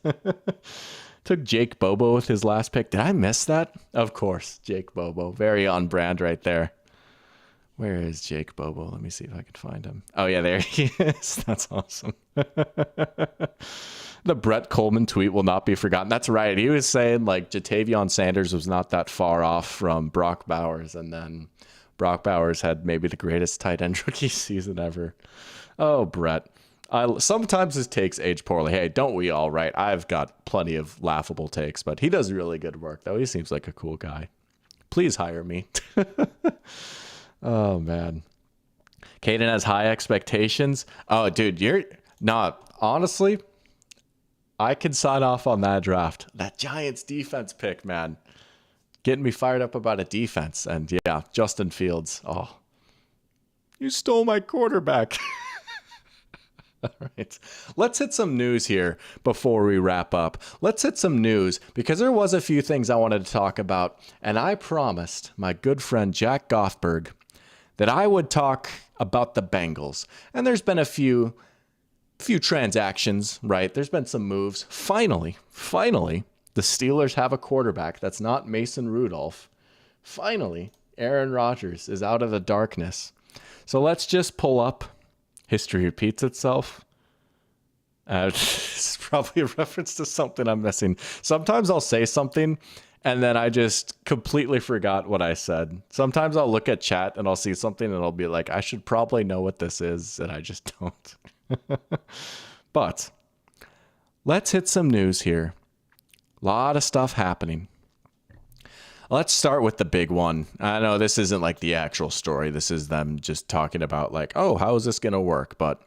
took Jake Bobo with his last pick. Did I miss that? Of course, Jake Bobo. Very on brand right there. Where is Jake Bobo? Let me see if I can find him. Oh, yeah, there he is. That's awesome. The Brett Coleman tweet will not be forgotten. That's right. He was saying, Jatavion Sanders was not that far off from Brock Bowers, and then Brock Bowers had maybe the greatest tight end rookie season ever. Oh, Brett. Sometimes his takes age poorly. Hey, don't we all, right? I've got plenty of laughable takes, but he does really good work, though. He seems like a cool guy. Please hire me. Oh, man. Caden has high expectations. Oh, dude, you're not. Honestly, I can sign off on that draft. That Giants defense pick, man. Getting me fired up about a defense. And yeah, Justin Fields. Oh, you stole my quarterback. All right. Let's hit some news here before we wrap up. Let's hit some news because there was a few things I wanted to talk about. And I promised my good friend Jack Gothberg that I would talk about the Bengals. And there's been a few transactions, right? There's been some moves. Finally, the Steelers have a quarterback that's not Mason Rudolph. Finally, Aaron Rodgers is out of the darkness. So let's just pull up. History repeats itself. It's probably a reference to something I'm missing. Sometimes I'll say something and then I just completely forgot what I said. Sometimes I'll look at chat and I'll see something and I'll be like, I should probably know what this is, and I just don't. But let's hit some news here. A lot of stuff happening. Let's start with the big one. I know this isn't like the actual story. This is them just talking about how is this going to work? But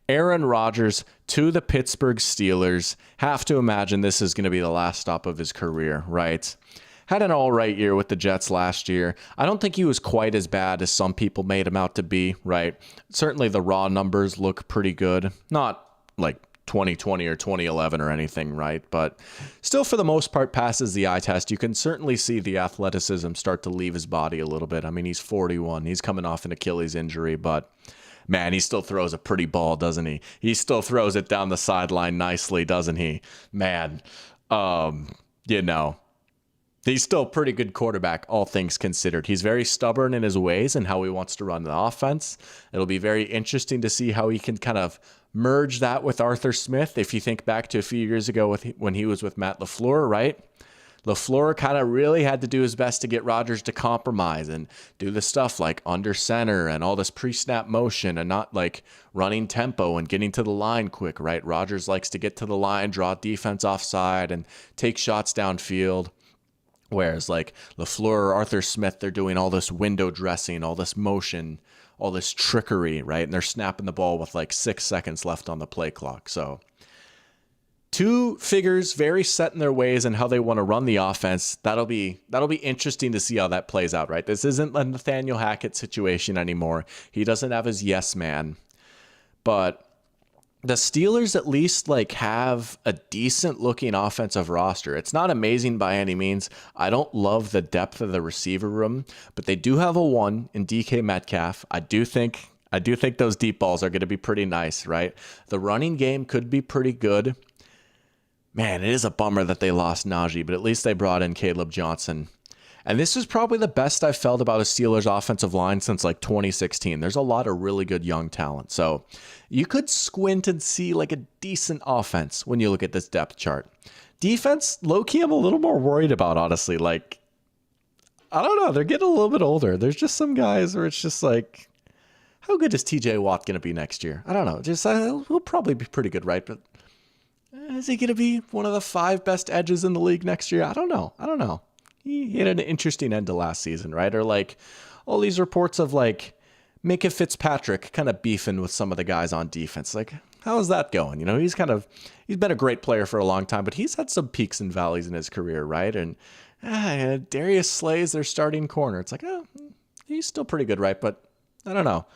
Aaron Rodgers to the Pittsburgh Steelers. Have to imagine this is going to be the last stop of his career, right? Had an all right year with the Jets last year. I don't think he was quite as bad as some people made him out to be, right? Certainly the raw numbers look pretty good. Not like 2020 or 2011 or anything, right? But still, for the most part, passes the eye test. You can certainly see the athleticism start to leave his body a little bit. I mean, he's 41. He's coming off an Achilles injury, but man, he still throws a pretty ball, doesn't he? He still throws it down the sideline nicely, doesn't he? Man, he's still a pretty good quarterback, all things considered. He's very stubborn in his ways and how he wants to run the offense. It'll be very interesting to see how he can kind of merge that with Arthur Smith. If you think back to a few years ago when he was with Matt LaFleur, right? LaFleur kind of really had to do his best to get Rodgers to compromise and do the stuff like under center and all this pre-snap motion and not like running tempo and getting to the line quick, right? Rodgers likes to get to the line, draw defense offside, and take shots downfield. Whereas like LaFleur or Arthur Smith, they're doing all this window dressing, all this motion, all this trickery, right? And they're snapping the ball with like 6 seconds left on the play clock. So two figures very set in their ways and how they want to run the offense. That'll be interesting to see how that plays out, right? This isn't a Nathaniel Hackett situation anymore. He doesn't have his yes man. But the Steelers at least like have a decent looking offensive roster. It's not amazing by any means. I don't love the depth of the receiver room, but they do have a one in DK Metcalf. I do think those deep balls are going to be pretty nice, right? The running game could be pretty good. Man, it is a bummer that they lost Najee, but at least they brought in Caleb Johnson. And this is probably the best I've felt about a Steelers offensive line since like 2016. There's a lot of really good young talent. So you could squint and see like a decent offense when you look at this depth chart. Defense, low-key, I'm a little more worried about, honestly. Like, I don't know. They're getting a little bit older. There's just some guys where it's just like, how good is TJ Watt going to be next year? I don't know. Just he'll probably be pretty good, right? But is he going to be one of the 5 best edges in the league next year? I don't know. He had an interesting end to last season, right? Or like all these reports of like Minka Fitzpatrick kind of beefing with some of the guys on defense. Like, how is that going? You know, he's been a great player for a long time, but he's had some peaks and valleys in his career, right? And Darius Slay's their starting corner. It's like, he's still pretty good, right? But I don't know.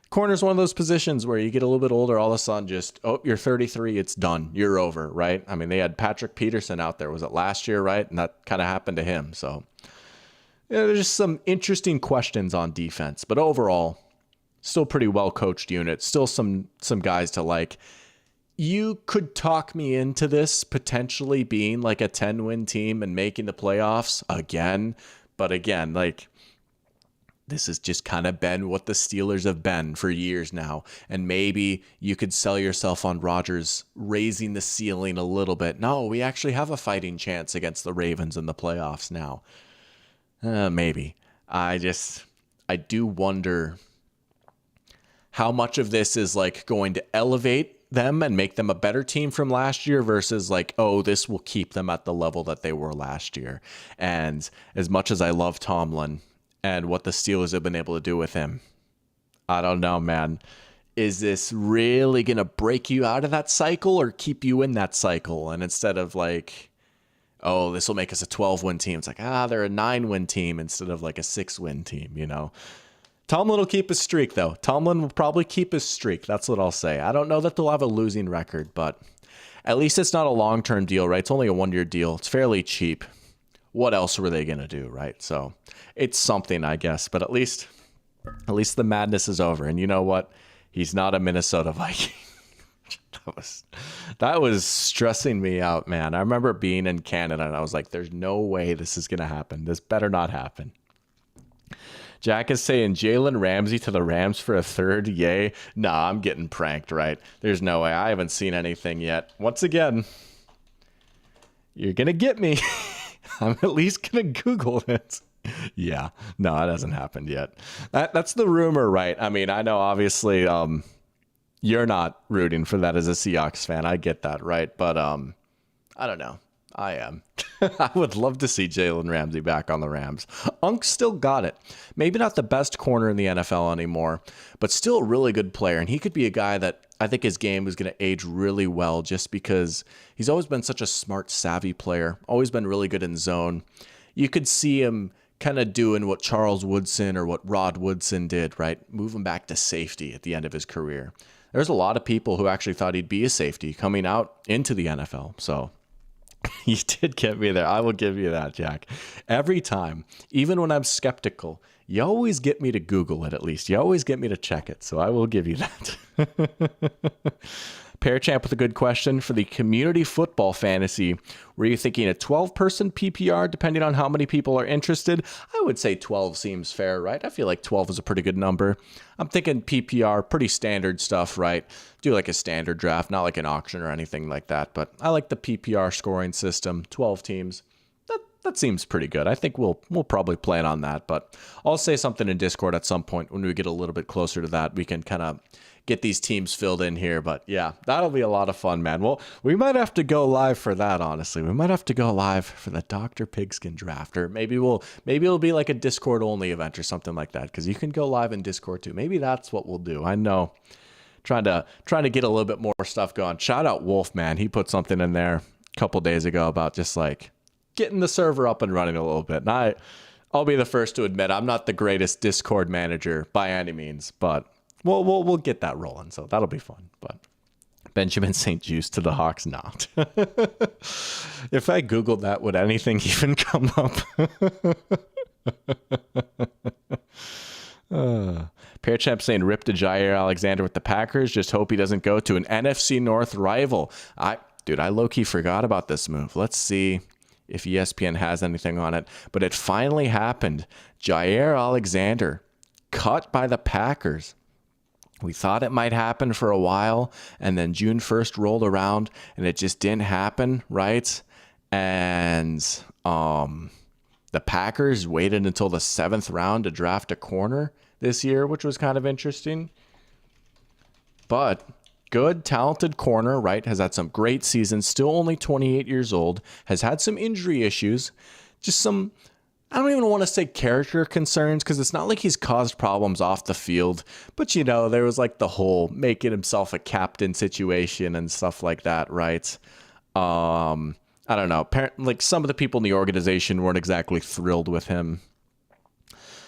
Corner's one of those positions where you get a little bit older, all of a sudden just, you're 33, it's done. You're over, right? I mean, they had Patrick Peterson out there. Was it last year, right? And that kind of happened to him. So there's just some interesting questions on defense. But overall, still pretty well-coached unit. Still some guys to like. You could talk me into this potentially being like a 10-win team and making the playoffs again. But again, like, this has just kind of been what the Steelers have been for years now. And maybe you could sell yourself on Rodgers raising the ceiling a little bit. No, we actually have a fighting chance against the Ravens in the playoffs now. Maybe. I do wonder how much of this is like going to elevate them and make them a better team from last year versus like, this will keep them at the level that they were last year. And as much as I love Tomlin and what the Steelers have been able to do with him, I don't know, man. Is this really going to break you out of that cycle or keep you in that cycle? And instead of like, this will make us a 12-win team, it's like, they're a 9-win team instead of like a 6-win team, you know? Tomlin will keep his streak, though. Tomlin will probably keep his streak. That's what I'll say. I don't know that they'll have a losing record, but at least it's not a long-term deal, right? It's only a 1-year deal. It's fairly cheap. What else were they going to do, right? So it's something, I guess. But at least the madness is over. And you know what? He's not a Minnesota Viking. That was stressing me out, man. I remember being in Canada, and I was like, there's no way this is going to happen. This better not happen. Jack is saying Jalen Ramsey to the Rams for a 3rd. Yay. Nah, I'm getting pranked, right? There's no way. I haven't seen anything yet. Once again, you're going to get me. I'm at least going to Google it. Yeah. No, it hasn't happened yet. That's the rumor, right? I mean, I know obviously you're not rooting for that as a Seahawks fan. I get that, right? But I don't know. I am. I would love to see Jalen Ramsey back on the Rams. Unk still got it. Maybe not the best corner in the NFL anymore, but still a really good player. And he could be a guy that I think his game is going to age really well just because he's always been such a smart, savvy player, always been really good in zone. You could see him kind of doing what Charles Woodson or what Rod Woodson did, right? Moving back to safety at the end of his career. There's a lot of people who actually thought he'd be a safety coming out into the NFL. So you did get me there. I will give you that, Jack. Every time, even when I'm skeptical, you always get me to Google it at least. You always get me to check it. So I will give you that. Pearchamp with a good question for the community football fantasy. Were you thinking a 12-person PPR depending on how many people are interested? I would say 12 seems fair, right? I feel like 12 is a pretty good number. I'm thinking PPR, pretty standard stuff, right? Do like a standard draft, not like an auction or anything like that. But I like the PPR scoring system, 12 teams. That seems pretty good. I think we'll probably plan on that. But I'll say something in Discord at some point when we get a little bit closer to that. We can kind of get these teams filled in here. But yeah, that'll be a lot of fun, man. Well, we might have to go live for that, honestly. We might have to go live for the Dr. Pigskin draft. Or maybe it'll be like a Discord only event or something like that. Because you can go live in Discord too. Maybe that's what we'll do. I know. Trying to get a little bit more stuff going. Shout out Wolfman. He put something in there a couple days ago about just like getting the server up and running a little bit. And I'll be the first to admit I'm not the greatest Discord manager by any means, but we'll get that rolling. So that'll be fun. But Benjamin St. Juice to the Hawks, not. If I Googled that, would anything even come up? Pearchamp saying rip to Jair Alexander with the Packers. Just hope he doesn't go to an NFC North rival. I low-key forgot about this move. Let's see if ESPN has anything on it, but it finally happened. Jair Alexander cut by the Packers. We thought it might happen for a while, and then June 1st rolled around, and it just didn't happen, right? And the Packers waited until the 7th round to draft a corner this year, which was kind of interesting. But good, talented corner, right? Has had some great seasons, still only 28 years old, has had some injury issues, just some, I don't even want to say character concerns, because it's not like he's caused problems off the field, but there was like the whole making himself a captain situation and stuff like that, right? I don't know. Like some of the people in the organization weren't exactly thrilled with him.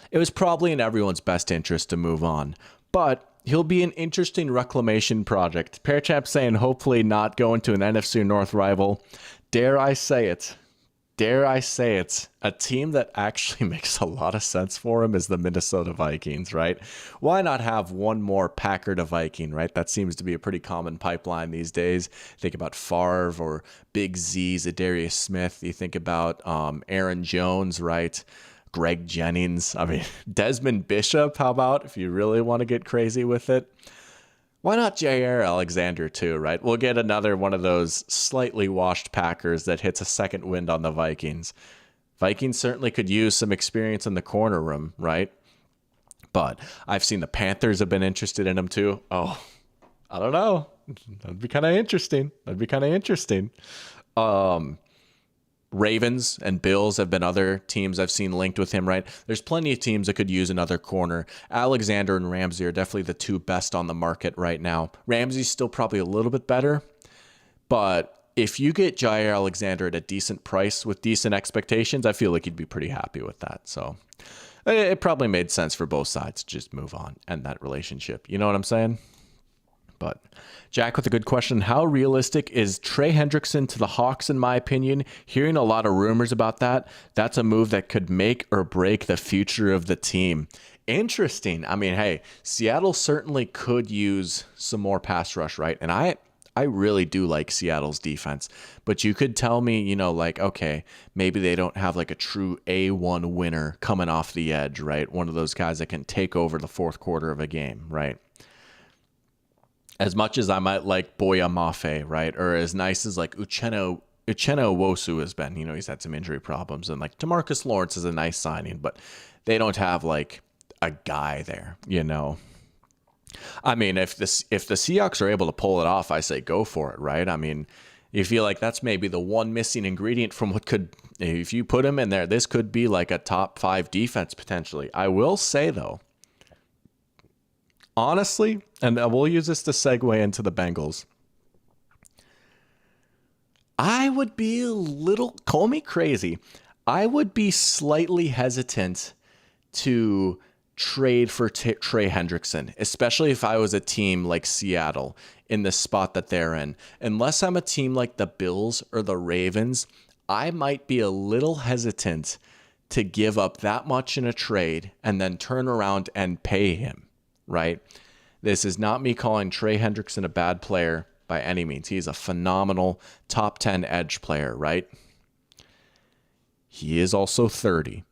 It was probably in everyone's best interest to move on, but he'll be an interesting reclamation project. Pearchap saying hopefully not go into an NFC North rival. Dare I say it? A team that actually makes a lot of sense for him is the Minnesota Vikings, right? Why not have one more Packer to Viking, right? That seems to be a pretty common pipeline these days. Think about Favre or Big Z, Zadarius Smith. You think about Aaron Jones, right? Greg Jennings. I mean, Desmond Bishop, how about, if you really want to get crazy with it? Why not Jair Alexander too, right? We'll get another one of those slightly washed Packers that hits a second wind on the Vikings. Vikings certainly could use some experience in the corner room, right? But I've seen the Panthers have been interested in him too. Oh, I don't know. That'd be kind of interesting. Ravens and Bills have been other teams I've seen linked with him, right? There's plenty of teams that could use another corner. Alexander and Ramsey are definitely the two best on the market right now. Ramsey's still probably a little bit better, but if you get Jair Alexander at a decent price with decent expectations, I feel like you'd be pretty happy with that. So it probably made sense for both sides to just move on, end that relationship. You know what I'm saying? But Jack with a good question. How realistic is Trey Hendrickson to the Hawks, in my opinion? Hearing a lot of rumors about that. That's a move that could make or break the future of the team. Interesting. I mean, hey, Seattle certainly could use some more pass rush, right? And I really do like Seattle's defense. But you could tell me, okay, maybe they don't have like a true A1 winner coming off the edge, right? One of those guys that can take over the fourth quarter of a game, right? As much as I might like Boya Mafe, right? Or as nice as like Uchenna Wosu has been, he's had some injury problems. And like DeMarcus Lawrence is a nice signing, but they don't have like a guy there, I mean, if the Seahawks are able to pull it off, I say go for it, right? I mean, you feel like that's maybe the one missing ingredient from what could, if you put him in there, this could be like a top 5 defense potentially. I will say though, honestly, and we'll use this to segue into the Bengals, I would be a little, call me crazy, I would be slightly hesitant to trade for Trey Hendrickson, especially if I was a team like Seattle in the spot that they're in. Unless I'm a team like the Bills or the Ravens, I might be a little hesitant to give up that much in a trade and then turn around and pay him, right? This is not me calling Trey Hendrickson a bad player by any means. He's a phenomenal top 10 edge player, right? He is also 30.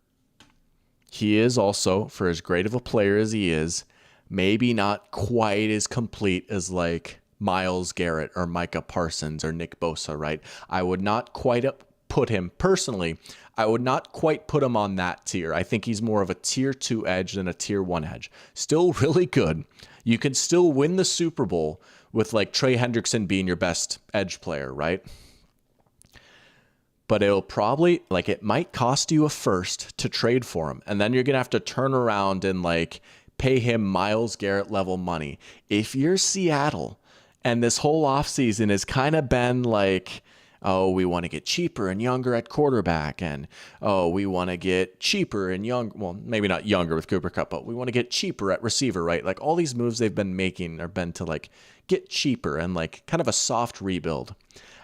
He is also, for as great of a player as he is, maybe not quite as complete as like Myles Garrett or Micah Parsons or Nick Bosa, right? I would not quite put him, personally, I would not quite put him on that tier. I think he's more of a tier 2 edge than a tier 1 edge. Still really good. You can still win the Super Bowl with like Trey Hendrickson being your best edge player, right? But it'll probably, like, it might cost you a first to trade for him. And then you're going to have to turn around and like pay him Myles Garrett level money. If you're Seattle and this whole offseason has kind of been like, oh, we want to get cheaper and younger at quarterback. And, oh, we want to get cheaper and young. Well, maybe not younger with Cooper Kupp, but we want to get cheaper at receiver, right? Like all these moves they've been making are been to like get cheaper and like kind of a soft rebuild.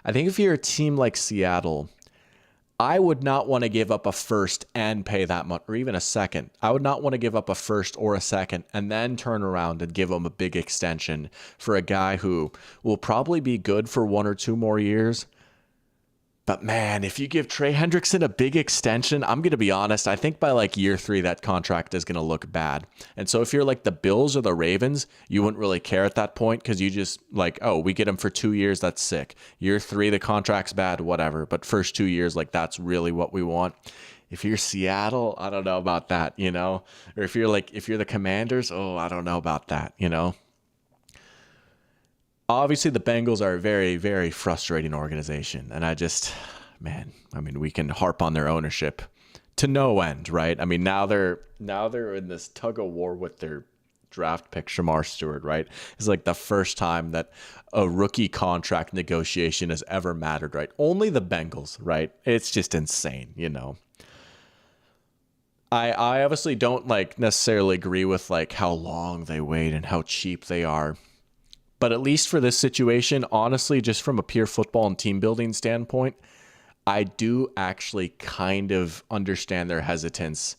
I think if you're a team like Seattle, I would not want to give up a first and pay that much, or even a second. I would not want to give up a first or a second and then turn around and give him a big extension for a guy who will probably be good for 1 or 2 more years, But man, if you give Trey Hendrickson a big extension, I'm going to be honest, I think by like year 3, that contract is going to look bad. And so if you're like the Bills or the Ravens, you wouldn't really care at that point because you just like, oh, we get him for 2 years. That's sick. Year 3, the contract's bad, whatever. But first 2 years, like that's really what we want. If you're Seattle, I don't know about that, you know? Or if you're the Commanders, oh, I don't know about that, you know? Obviously the Bengals are a very, very frustrating organization. And man, I mean, we can harp on their ownership to no end, right? I mean, now they're in this tug of war with their draft pick, Shamar Stewart, right? It's like the first time that a rookie contract negotiation has ever mattered, right? Only the Bengals, right? It's just insane, you know? I obviously don't like necessarily agree with like how long they wait and how cheap they are. But at least for this situation, honestly, just from a pure football and team building standpoint, I do actually kind of understand their hesitance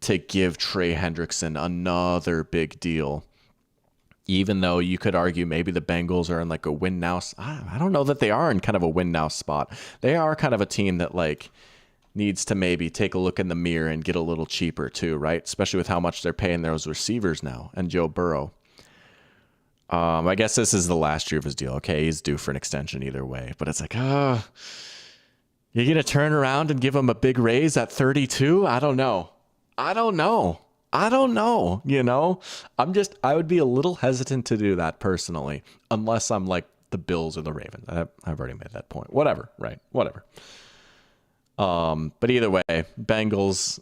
to give Trey Hendrickson another big deal. Even though you could argue maybe the Bengals are in like a win now. I don't know that they are in kind of a win now spot. They are kind of a team that like needs to maybe take a look in the mirror and get a little cheaper too, right? Especially with how much they're paying those receivers now and Joe Burrow. I guess this is the last year of his deal. Okay, he's due for an extension either way. But it's like, you're going to turn around and give him a big raise at 32? I don't know. You know, I would be a little hesitant to do that personally, unless I'm like the Bills or the Ravens. I've already made that point. Whatever, right? Whatever. But either way, Bengals,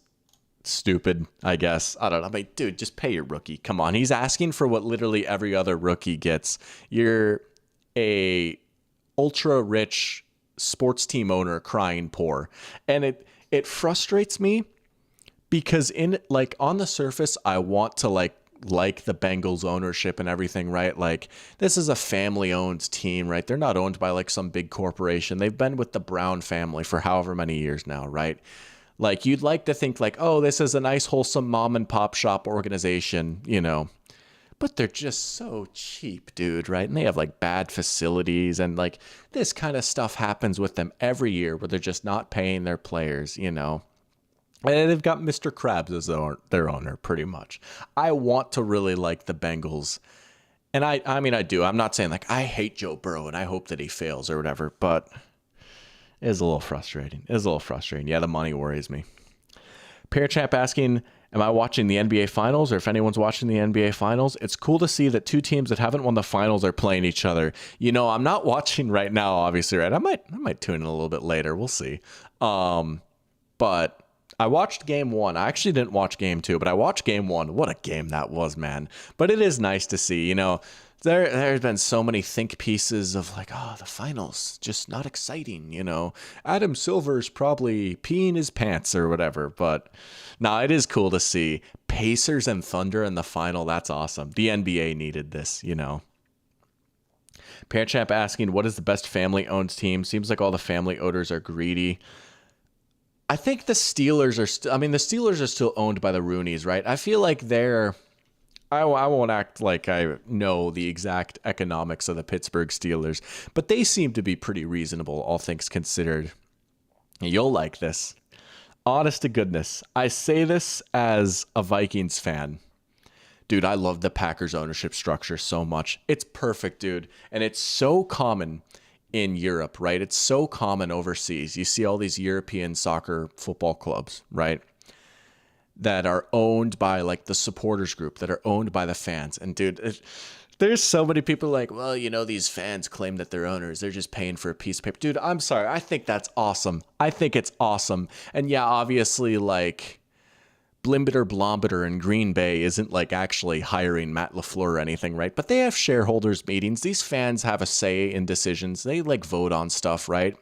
stupid, I guess. I don't know. I mean, dude, just pay your rookie. Come on. He's asking for what literally every other rookie gets. You're a ultra rich sports team owner crying poor. And it frustrates me because on the surface, I want to like the Bengals ownership and everything, right? Like this is a family owned team, right? They're not owned by like some big corporation. They've been with the Brown family for however many years now, right? Like you'd like to think like, oh, this is a nice, wholesome mom and pop shop organization, you know, but they're just so cheap, dude, right? And they have like bad facilities and like this kind of stuff happens with them every year where they're just not paying their players, you know. And they've got Mr. Krabs as their owner, pretty much. I want to really like the Bengals. And I mean, I do. I'm not saying like I hate Joe Burrow and I hope that he fails or whatever, but it is a little frustrating. Yeah, the money worries me. Parachamp asking, am I watching the NBA Finals? Or if anyone's watching the NBA Finals, it's cool to see that two teams that haven't won the finals are playing each other. You know, I'm not watching right now, obviously, right? I might tune in a little bit later. We'll see. But I watched game 1. I actually didn't watch game 2, but I watched game 1. What a game that was, man. But it is nice to see, you know, there's been so many think pieces of like, oh, the finals, just not exciting, you know. Adam Silver's probably peeing his pants or whatever. But no, it is cool to see Pacers and Thunder in the final. That's awesome. The NBA needed this, you know. Parachamp asking, what is the best family-owned team? Seems like all the family owners are greedy. I think the Steelers are the Steelers are still owned by the Rooneys, right? I feel like I won't act like I know the exact economics of the Pittsburgh Steelers, but they seem to be pretty reasonable, all things considered. You'll like this. Honest to goodness, I say this as a Vikings fan. Dude, I love the Packers ownership structure so much. It's perfect, dude. And it's so common in Europe, right? It's so common overseas. You see all these European soccer football clubs, right? That are owned by like the supporters group, that are owned by the fans. And dude, there's so many people like, well, you know, these fans claim that they're owners. They're just paying for a piece of paper. Dude, I'm sorry. I think that's awesome. I think it's awesome. And yeah, obviously like Blimbiter Blombiter in Green Bay isn't like actually hiring Matt LaFleur or anything, right? But they have shareholders meetings. These fans have a say in decisions. They like vote on stuff, right?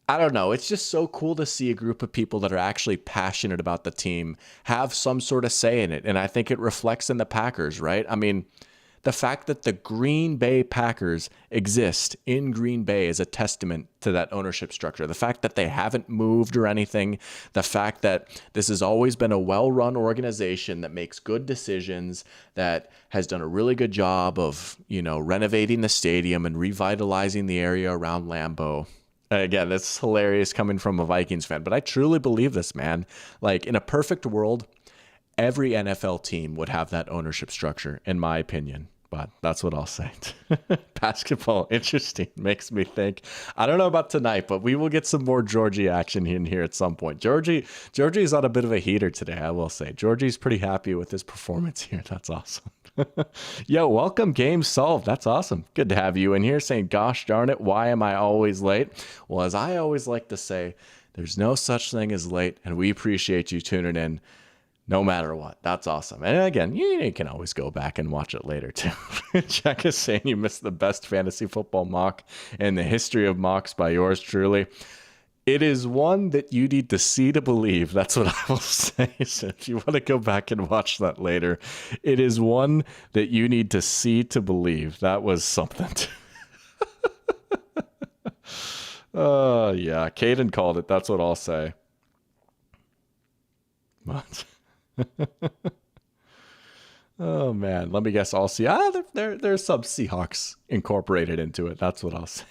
I don't know. It's just so cool to see a group of people that are actually passionate about the team have some sort of say in it. And I think it reflects in the Packers, right? I mean, the fact that the Green Bay Packers exist in Green Bay is a testament to that ownership structure. The fact that they haven't moved or anything, the fact that this has always been a well-run organization that makes good decisions, that has done a really good job of, you know, renovating the stadium and revitalizing the area around Lambeau. Again, that's hilarious coming from a Vikings fan, but I truly believe this, man. Like, in a perfect world, every NFL team would have that ownership structure, in my opinion. But that's what I'll say. Basketball, interesting. Makes me think. I don't know about tonight, but we will get some more Georgie action in here at some point. Georgie's on a bit of a heater today, I will say. Georgie's pretty happy with his performance here. That's awesome. Yo, welcome. Game solved. That's awesome. Good to have you in here saying, gosh darn it, why am I always late? Well, as I always like to say, there's no such thing as late, and we appreciate you tuning in no matter what. That's awesome. And again, you can always go back and watch it later too. Jack is saying you missed the best fantasy football mock in the history of mocks by yours truly. It is one that you need to see to believe. That's what I will say. So if you want to go back and watch that later, it is one that you need to see to believe. That was something. Yeah, Caden called it. That's what I'll say. What? Oh man, let me guess. I'll see. There's some Seahawks incorporated into it. That's what I'll say.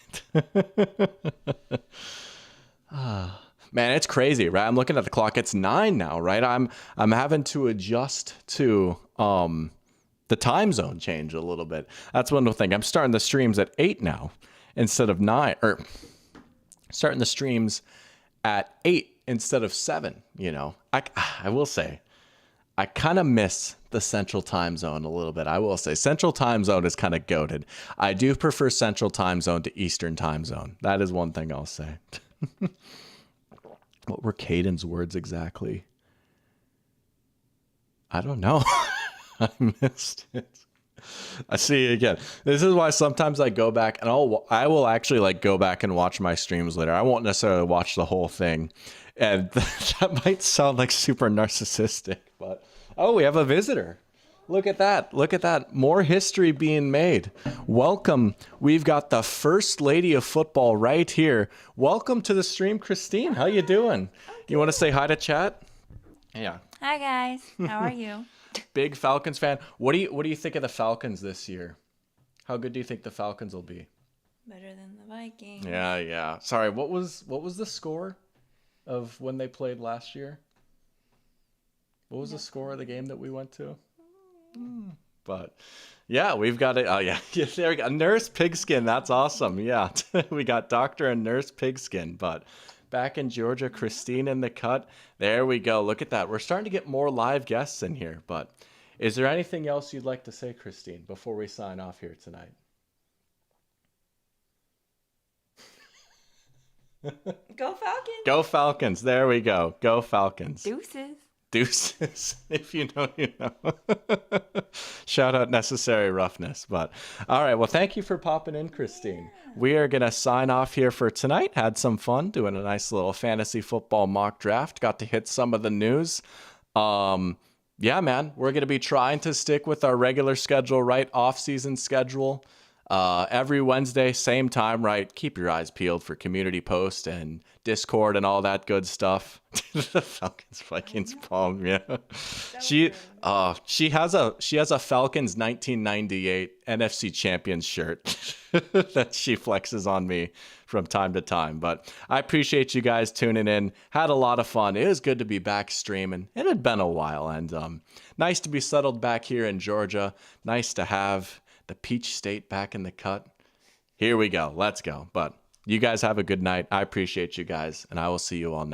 Man, it's crazy, right? I'm looking at the clock. It's 9 now, right? I'm having to adjust to the time zone change a little bit. That's one thing. I'm starting the streams at 8 now instead of 9, or starting the streams at 8 instead of 7. You know, I will say, I kind of miss the Central Time Zone a little bit. I will say Central Time Zone is kind of goated. I do prefer Central Time Zone to Eastern Time Zone. That is one thing I'll say. What were Caden's words exactly? I don't know. I missed it. I see again. This is why sometimes I go back and I will actually like go back and watch my streams later. I won't necessarily watch the whole thing. And that might sound like super narcissistic, but oh, we have a visitor. Look at that. Look at that. More history being made. Welcome. We've got the first lady of football right here. Welcome to the stream, Christine. How you doing? You want to say hi to chat? Yeah. Hi guys. How are you? Big Falcons fan. What do you think of the Falcons this year? How good do you think the Falcons will be? Better than the Vikings. Yeah. Sorry, what was the score of when they played last year? What was the score of the game that we went to? But yeah, we've got it. Oh yeah, there we go. Nurse Pigskin. That's awesome. Yeah, we got Doctor and Nurse Pigskin. But back in Georgia, Christine in the cut. There we go. Look at that. We're starting to get more live guests in here. But is there anything else you'd like to say, Christine, before we sign off here tonight? Go Falcons. Go Falcons. There we go. Go Falcons. Deuces. If you know, you know. Shout out Necessary Roughness. But all right, well, thank you for popping in, Christine. Yeah. We are gonna sign off here for tonight. Had some fun doing a nice little fantasy football mock draft. Got to hit some of the news. Yeah, man, we're gonna be trying to stick with our regular schedule, right? Off-season schedule. Every Wednesday, same time, right? Keep your eyes peeled for community post and Discord and all that good stuff. The Falcons Vikings palm, yeah. She has a Falcons 1998 NFC Champions shirt that she flexes on me from time to time. But I appreciate you guys tuning in. Had a lot of fun. It was good to be back streaming. It had been a while, and nice to be settled back here in Georgia. Nice to have the Peach State back in the cut. Here we go. Let's go. But you guys have a good night. I appreciate you guys, and I will see you all next.